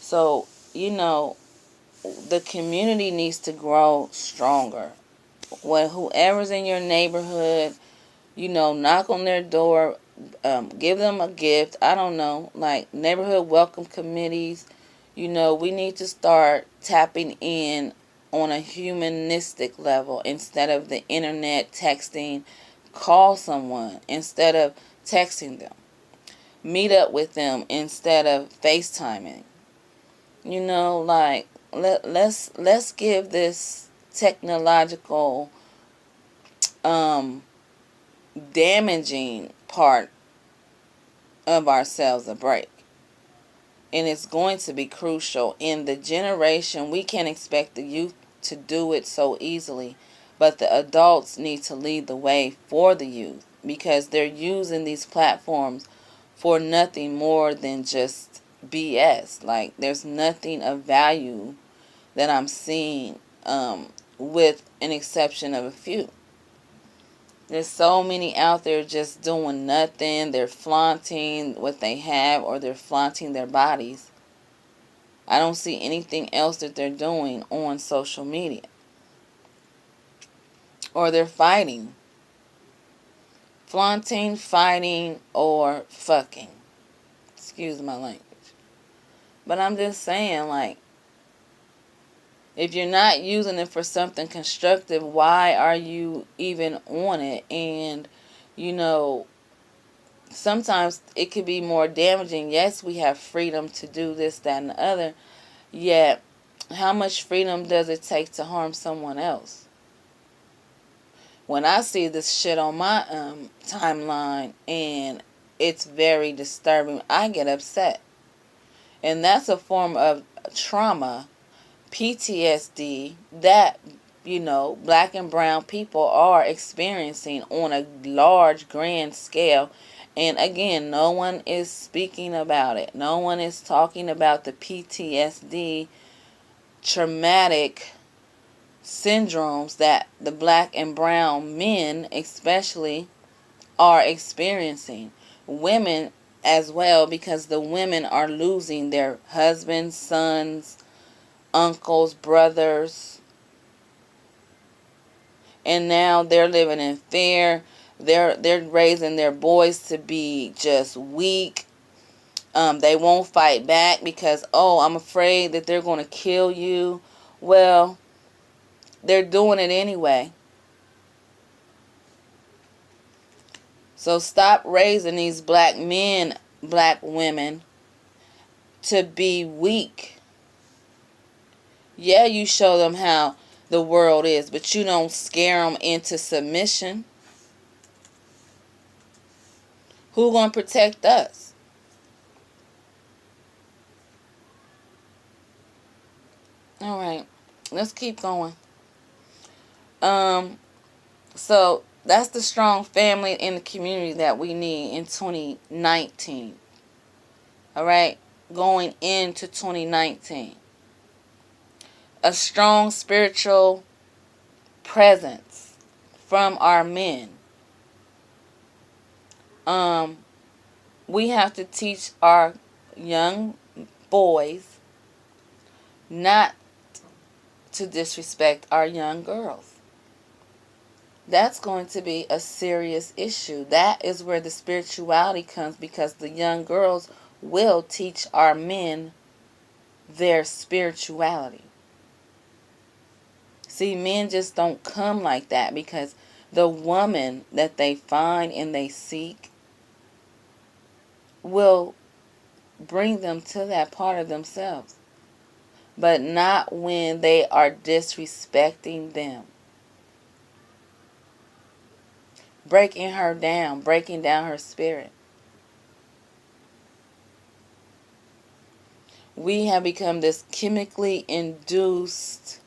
So, you know, the community needs to grow stronger. When whoever's in your neighborhood, you know, knock on their door, give them a gift. I don't know, like neighborhood welcome committees. You know, we need to start tapping in on a humanistic level instead of the internet texting. Call someone instead of texting them. Meet up with them instead of FaceTiming. You know, like let's give this technological damaging part of ourselves a break. And it's going to be crucial in the generation. We can't expect the youth to do it so easily, but the adults need to lead the way for the youth, because they're using these platforms for nothing more than just BS. Like, there's nothing of value that I'm seeing, with an exception of a few. There's so many out there just doing nothing. They're flaunting what they have, or they're flaunting their bodies. I don't see anything else that they're doing on social media. Or they're fighting. Flaunting, fighting, or fucking. Excuse my language. But I'm just saying, like, if you're not using it for something constructive, why are you even on it? And, sometimes it could be more damaging. Yes, we have freedom to do this, that, and the other. Yet, how much freedom does it take to harm someone else? When I see this shit on my timeline, and it's very disturbing, I get upset. And that's a form of trauma, PTSD, that, black and brown people are experiencing on a large, grand scale. And again, no one is speaking about it. No one is talking about the PTSD, traumatic syndromes that the black and brown men especially are experiencing. Women as well, because the women are losing their husbands, sons, uncles, brothers, and now they're living in fear. They're raising their boys to be just weak. They won't fight back because, I'm afraid that they're going to kill you. Well, they're doing it anyway. So stop raising these black men, black women to be weak. Yeah, you show them how the world is, but you don't scare them into submission. Who gonna protect us? All right, let's keep going. So that's the strong family in the community that we need in 2019. All right, going into 2019, a strong spiritual presence from our men. We have to teach our young boys not to disrespect our young girls. That's going to be a serious issue. That is where the spirituality comes, because the young girls will teach our men their spirituality. See, men just don't come like that, because the woman that they find and they seek will bring them to that part of themselves. But not when they are disrespecting them. Breaking her down, breaking down her spirit. We have become this chemically induced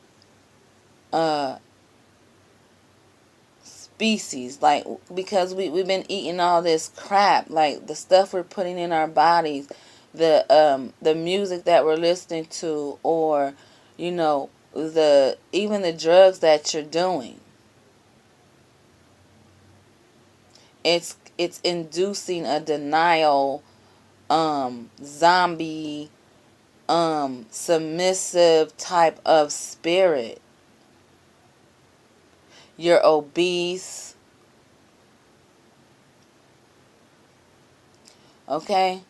species, like, because we've been eating all this crap, like the stuff we're putting in our bodies, the music that we're listening to, or even the drugs that you're doing. It's inducing a denial, zombie, submissive type of spirit. You're obese. Okay?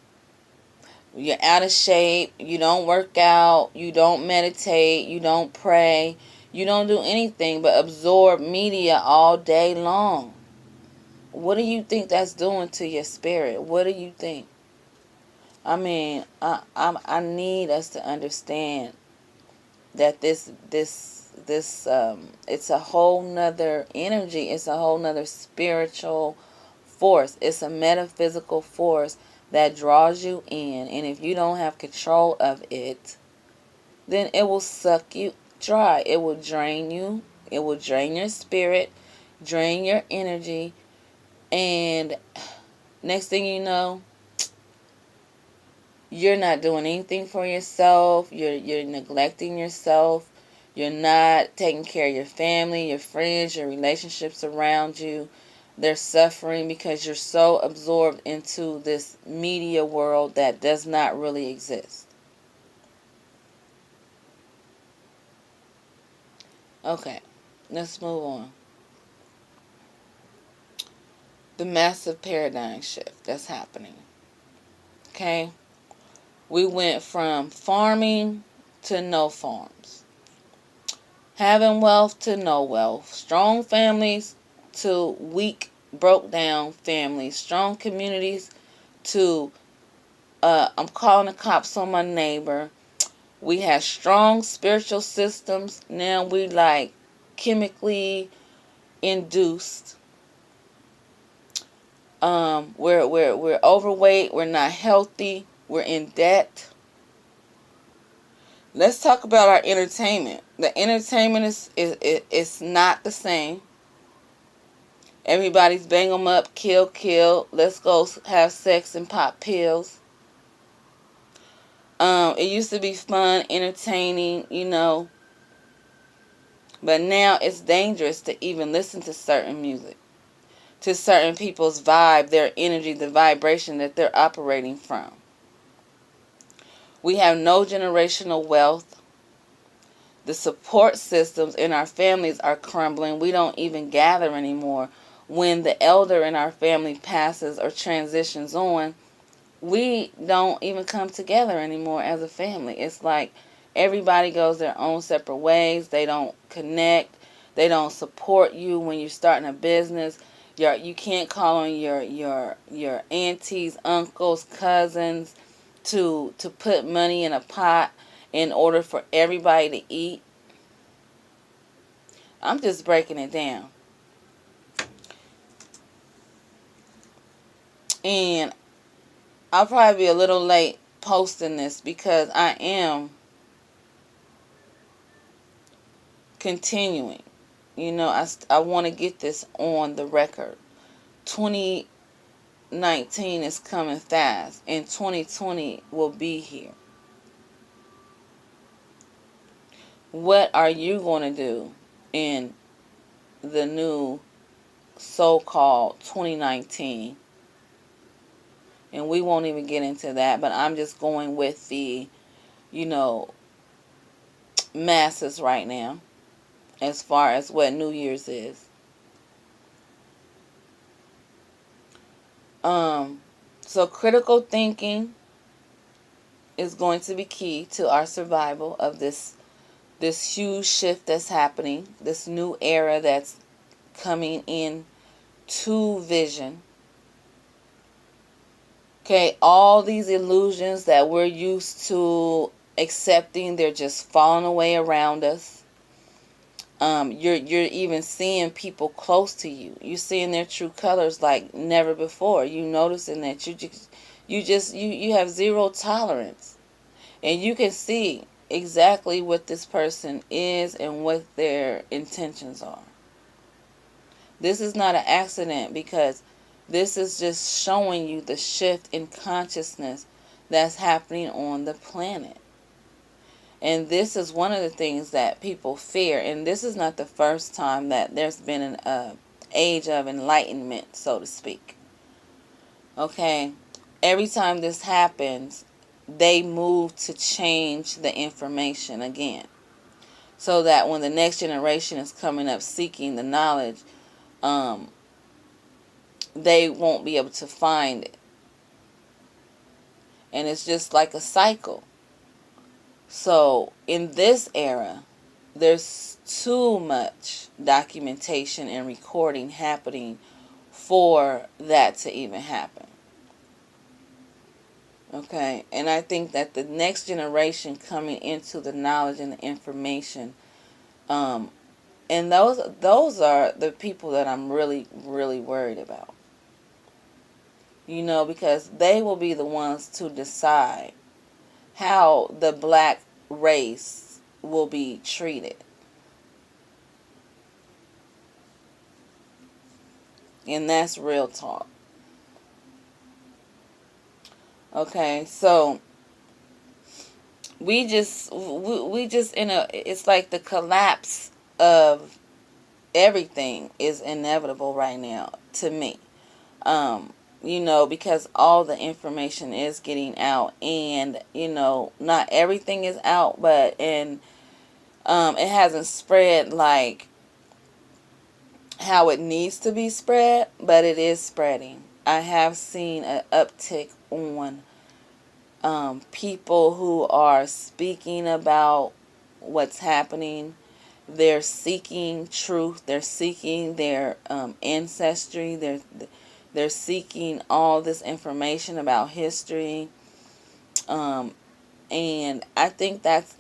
You're out of shape. You don't work out. You don't meditate. You don't pray. You don't do anything but absorb media all day long. What do you think that's doing to your spirit? What do you think? I mean, I need us to understand that this it's a whole nother energy. It's a whole nother spiritual force. It's a metaphysical force that draws you in, and if you don't have control of it, then it will suck you dry. It will drain you. It will drain your spirit, drain your energy, and next thing you know, you're not doing anything for yourself. You're neglecting yourself. You're not taking care of your family, your friends, your relationships around you. They're suffering because you're so absorbed into this media world that does not really exist. Okay, let's move on. The massive paradigm shift that's happening. Okay? We went from farming to no farms. Having wealth to no wealth. Strong families to weak, broke down families. Strong communities to I'm calling the cops on my neighbor. We have strong spiritual systems. Now we like chemically induced. We're overweight. We're not healthy. We're in debt. Let's talk about our entertainment. The entertainment is not the same. Everybody's bang 'em up, kill, kill. Let's go have sex and pop pills. It used to be fun, entertaining, but now it's dangerous to even listen to certain music, to certain people's vibe, their energy, the vibration that they're operating from. We have no generational wealth. The support systems in our families are crumbling. We don't even gather anymore. When the elder in our family passes or transitions on, we don't even come together anymore as a family. It's like everybody goes their own separate ways. They don't connect. They don't support you when you're starting a business. You can't call on your aunties, uncles, cousins to put money in a pot in order for everybody to eat. I'm just breaking it down. And I'll probably be a little late posting this because I am continuing. I want to get this on the record. 2019 is coming fast, and 2020 will be here. What are you going to do in the new so-called 2019? And we won't even get into that, but I'm just going with the, masses right now as far as what New Year's is. So critical thinking is going to be key to our survival of this huge shift that's happening, this new era that's coming in to vision. Okay, all these illusions that we're used to accepting, they're just falling away around us. You're even seeing people close to you. You're seeing their true colors like never before. You noticing that you have zero tolerance, and you can see exactly what this person is and what their intentions are. This is not an accident, because this is just showing you the shift in consciousness that's happening on the planet. And this is one of the things that people fear. And this is not the first time that there's been an age of enlightenment, so to speak. Okay? Every time this happens, they move to change the information again, so that when the next generation is coming up seeking the knowledge, they won't be able to find it. And it's just like a cycle. So in this era, there's too much documentation and recording happening for that to even happen. Okay, and I think that the next generation coming into the knowledge and the information, Um, and those are the people that I'm really, really worried about. Because they will be the ones to decide how the black race will be treated. And that's real talk. Okay, so we just in a, it's like the collapse of everything is inevitable right now to me. Because all the information is getting out, and not everything is out, but it hasn't spread like how it needs to be spread, but it is spreading. I have seen an uptick on people who are speaking about what's happening. They're seeking truth. They're seeking their ancestry. They're seeking all this information about history, and I think that's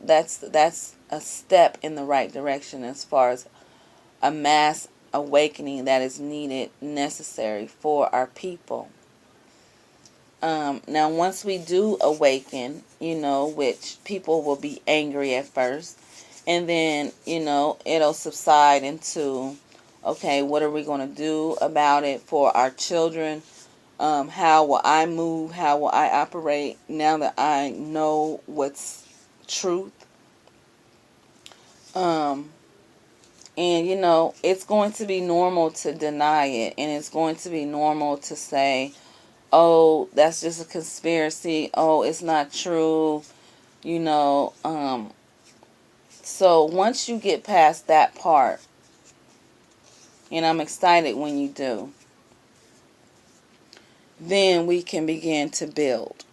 a step in the right direction as far as a mass awakening that is needed, necessary for our people. Now, once we do awaken, which people will be angry at first, and then, it'll subside into, okay, what are we going to do about it for our children? How will I move? How will I operate now that I know what's truth? Um, and, it's going to be normal to deny it, and it's going to be normal to say, oh, that's just a conspiracy. Oh, it's not true. You know, so once you get past that part, and I'm excited when you do, then we can begin to build.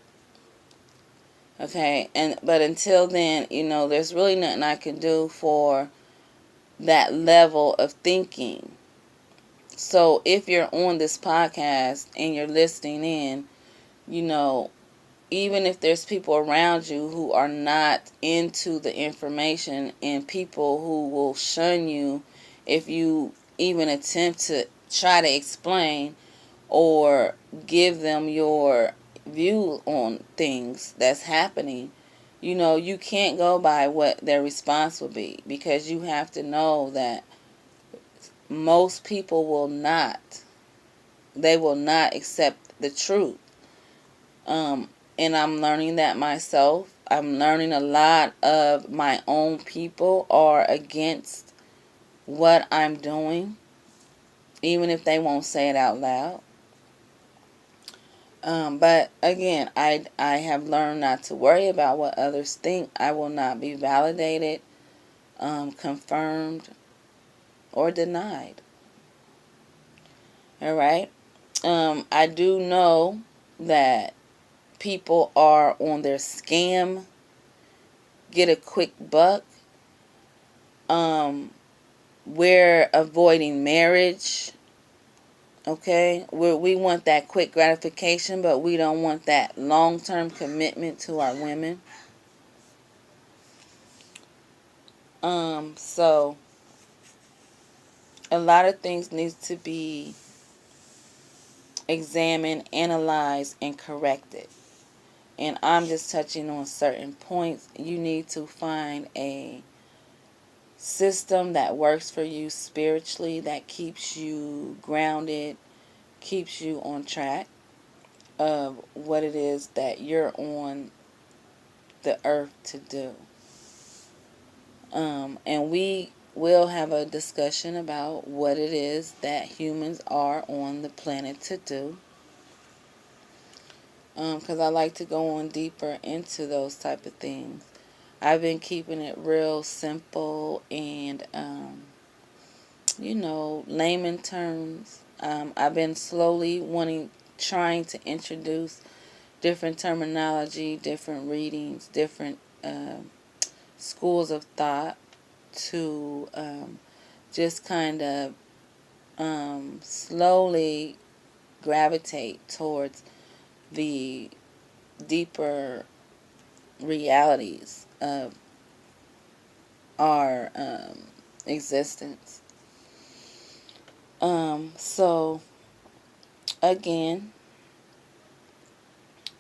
Okay, but until then, there's really nothing I can do for that level of thinking. So if you're on this podcast and you're listening in, you know, even if there's people around you who are not into the information, and people who will shun you if you even attempt to try to explain or give them your view on things that's happening, you can't go by what their response will be, because you have to know that most people will not. They will not accept the truth. And I'm learning that myself. I'm learning a lot of my own people are against what I'm doing, even if they won't say it out loud. But again, I have learned not to worry about what others think. I will not be validated, confirmed, or denied. All right. I do know that people are on their scam, get a quick buck. We're avoiding marriage. Okay, we want that quick gratification, but we don't want that long-term commitment to our women. So a lot of things need to be examined, analyzed, and corrected. And I'm just touching on certain points. You need to find a system that works for you spiritually, that keeps you grounded, keeps you on track of what it is that you're on the earth to do. And we will have a discussion about what it is that humans are on the planet to do. Because I like to go on deeper into those type of things. I've been keeping it real simple and, layman terms. I've been slowly trying to introduce different terminology, different readings, different schools of thought to just kind of slowly gravitate towards the deeper realities of our existence. So again,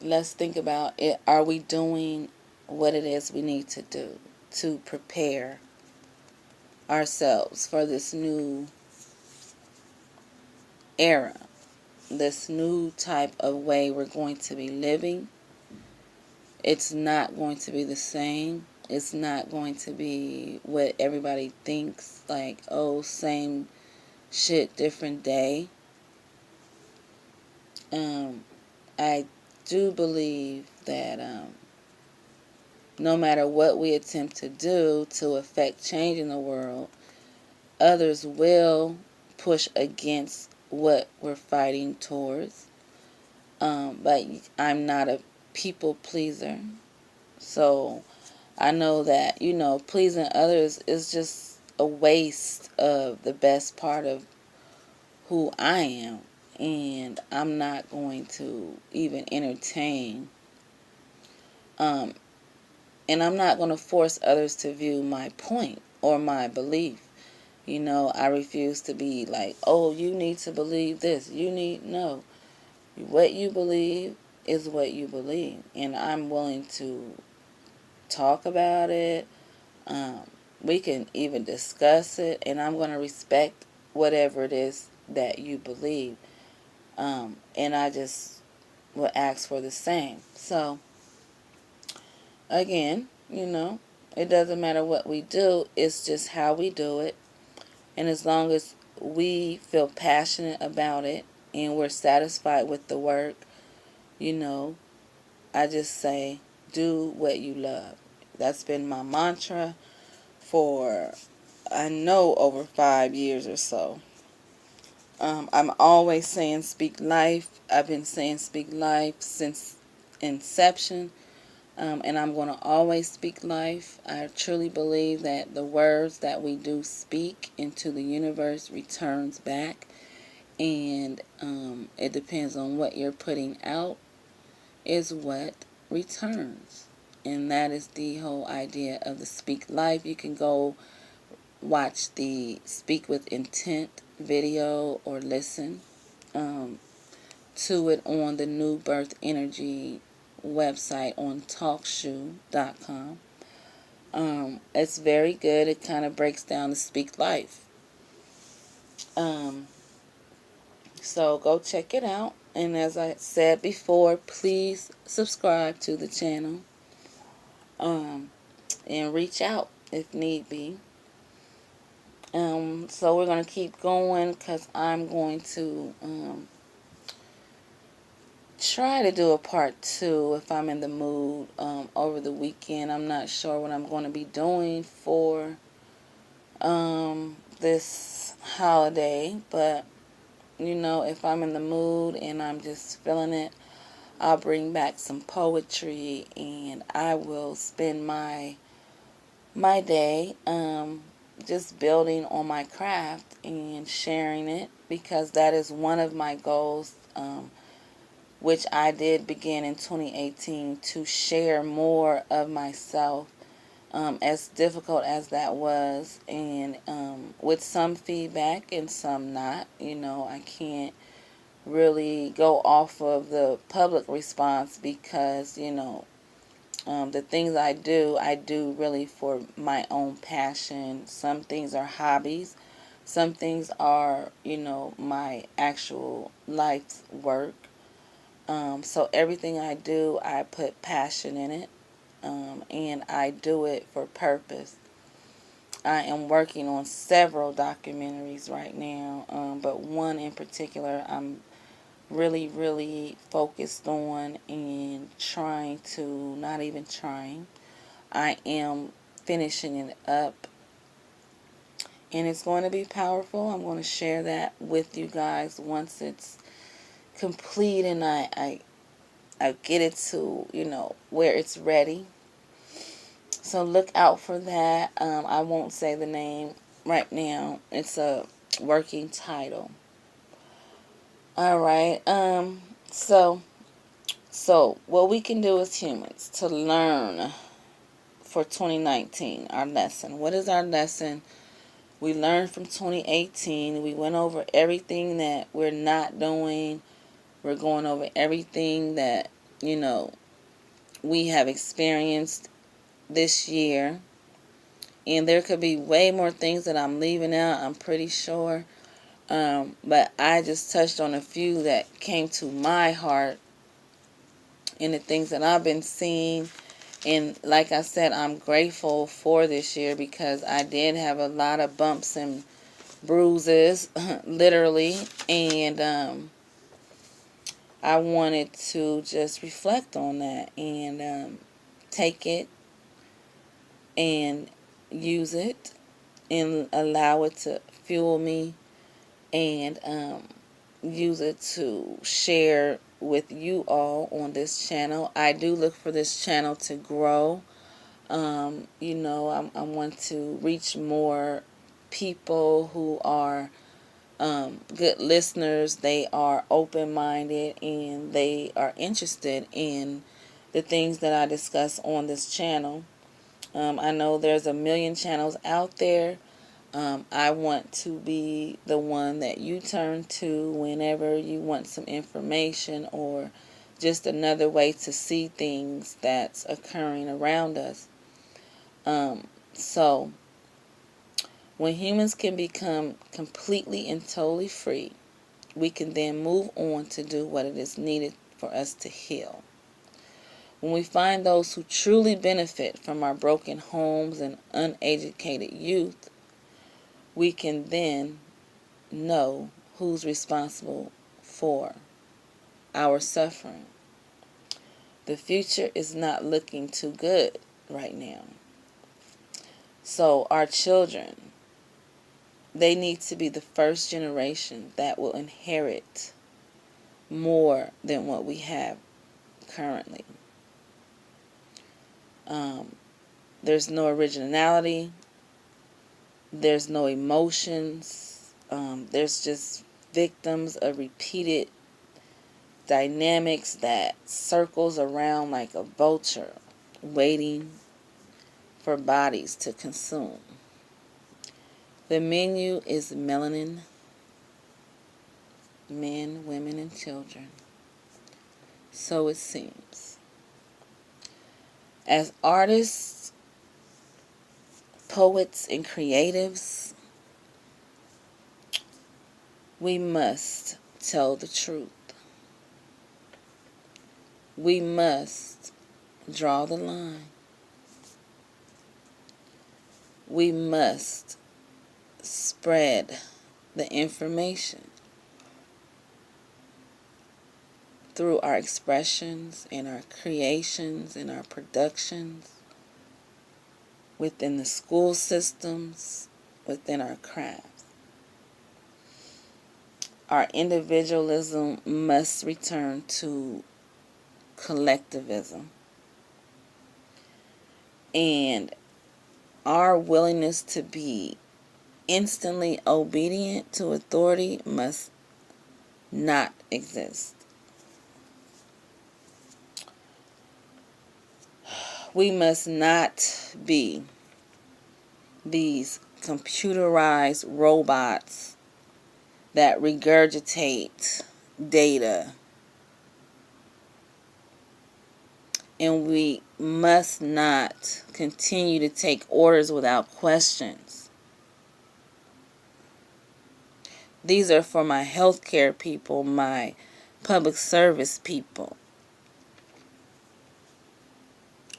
let's think about it. Are we doing what it is we need to do to prepare ourselves for this new era, this new type of way we're going to be living? It's not going to be the same. It's not going to be what everybody thinks, like, oh, same shit, different day. I do believe that no matter what we attempt to do to affect change in the world, others will push against what we're fighting towards. But I'm not a people pleaser. So I know that, pleasing others is just a waste of the best part of who I am. And I'm not going to even entertain. And I'm not going to force others to view my point or my belief. I refuse to be like, oh, you need to believe this. No. What you believe is what you believe. And I'm willing to talk about it. We can even discuss it. And I'm going to respect whatever it is that you believe. And I just will ask for the same. So, again, it doesn't matter what we do. It's just how we do it. And as long as we feel passionate about it and we're satisfied with the work, I just say, do what you love. That's been my mantra for, I know, over 5 years or so. I'm always saying speak life. I've been saying speak life since inception. And I'm going to always speak life. I truly believe that the words that we do speak into the universe returns back. And it depends on what you're putting out is what returns. And that is the whole idea of the speak life. You can go watch the Speak with Intent video or listen to it on the NuBIrth Energy website on talkshoe.com. It's very good. It kind of breaks down the speak life. So go check it out. And as I said before, please subscribe to the channel. And reach out if need be. So we're going to keep going because I'm going to try to do a part 2 if I'm in the mood over the weekend. I'm not sure what I'm going to be doing for this holiday, but if I'm in the mood and I'm just feeling it, I'll bring back some poetry and I will spend my day just building on my craft and sharing it, because that is one of my goals, which I did begin in 2018, to share more of myself, as difficult as that was, and with some feedback and some not. I can't really go off of the public response because, the things I do really for my own passion. Some things are hobbies. Some things are, my actual life's work. So everything I do, I put passion in it. And I do it for purpose. I am working on several documentaries right now, but one in particular I'm really, really focused on and trying to, not even trying, I am finishing it up. And it's going to be powerful. I'm going to share that with you guys once it's complete and I get it to, where it's ready. So look out for that. I won't say the name right now. It's a working title. All right. So what we can do as humans to learn for 2019, our lesson. What is our lesson We learned from 2018. We went over everything that we're not doing. We're going over everything that, we have experienced this year. And there could be way more things that I'm leaving out, I'm pretty sure. But I just touched on a few that came to my heart and the things that I've been seeing. And like I said, I'm grateful for this year because I did have a lot of bumps and bruises, literally. And I wanted to just reflect on that and take it and use it and allow it to fuel me and use it to share with you all on this channel. I do look for this channel to grow. I want to reach more people who are good listeners. They are open-minded and they are interested in the things that I discuss on this channel. I know there's a million channels out there. I want to be the one that you turn to whenever you want some information or just another way to see things that's occurring around us. So, when humans can become completely and totally free, we can then move on to do what it is needed for us to heal. When we find those who truly benefit from our broken homes and uneducated youth, we can then know who's responsible for our suffering. The future is not looking too good right now. So our children, they need to be the first generation that will inherit more than what we have currently. There's no originality. There's no emotions. There's just victims of repeated dynamics that circles around like a vulture, waiting for bodies to consume. The menu is melanin, men, women, and children. So it seems. As artists, poets, and creatives, we must tell the truth. We must draw the line. We must spread the information through our expressions and our creations and our productions, within the school systems, within our crafts. Our individualism must return to collectivism. And our willingness to be instantly obedient to authority must not exist. We must not be these computerized robots that regurgitate data. And we must not continue to take orders without questions. These are for my healthcare people, my public service people.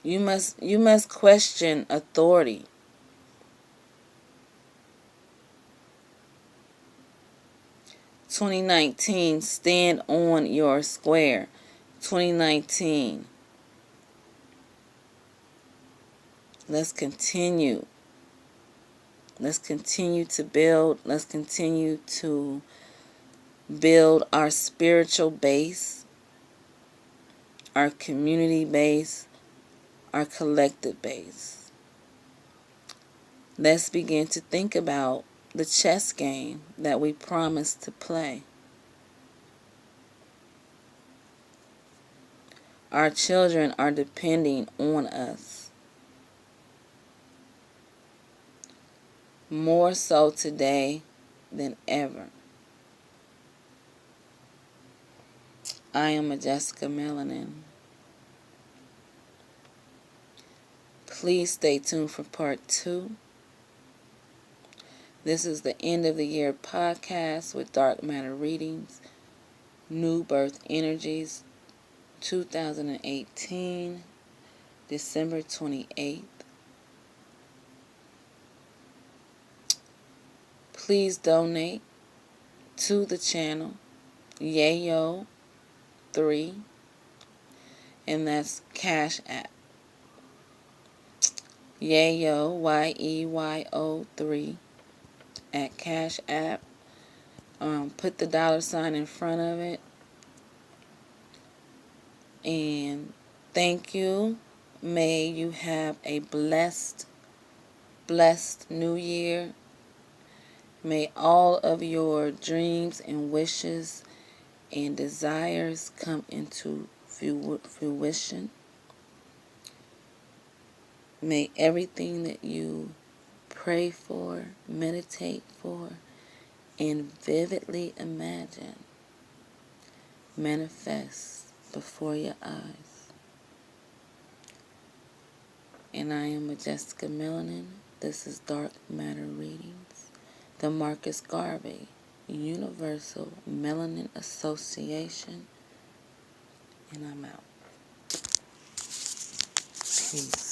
You must question authority. "2019, stand on your square." 2019. Let's continue. Let's continue to build. Let's continue to build our spiritual base, our community base, our collective base. Let's begin to think about the chess game that we promised to play. Our children are depending on us. more so today than ever. I am Jessica Melanin. Please stay tuned for part 2. This is the end of the year podcast with Dark Matter Readings, NuBIrth Energies, 2018, December 28th. Please donate to the channel Yayo3, and that's Cash App. Yayo, YEYO3 at Cash App. Put the $ in front of it. And thank you. May you have a blessed new year. May all of your dreams and wishes and desires come into fruition. May everything that you pray for, meditate for, and vividly imagine manifest before your eyes. And I am Jessica Melanin. This is Dark Matter Readings, the Marcus Garvey Universal Melanin Association. And I'm out. Peace.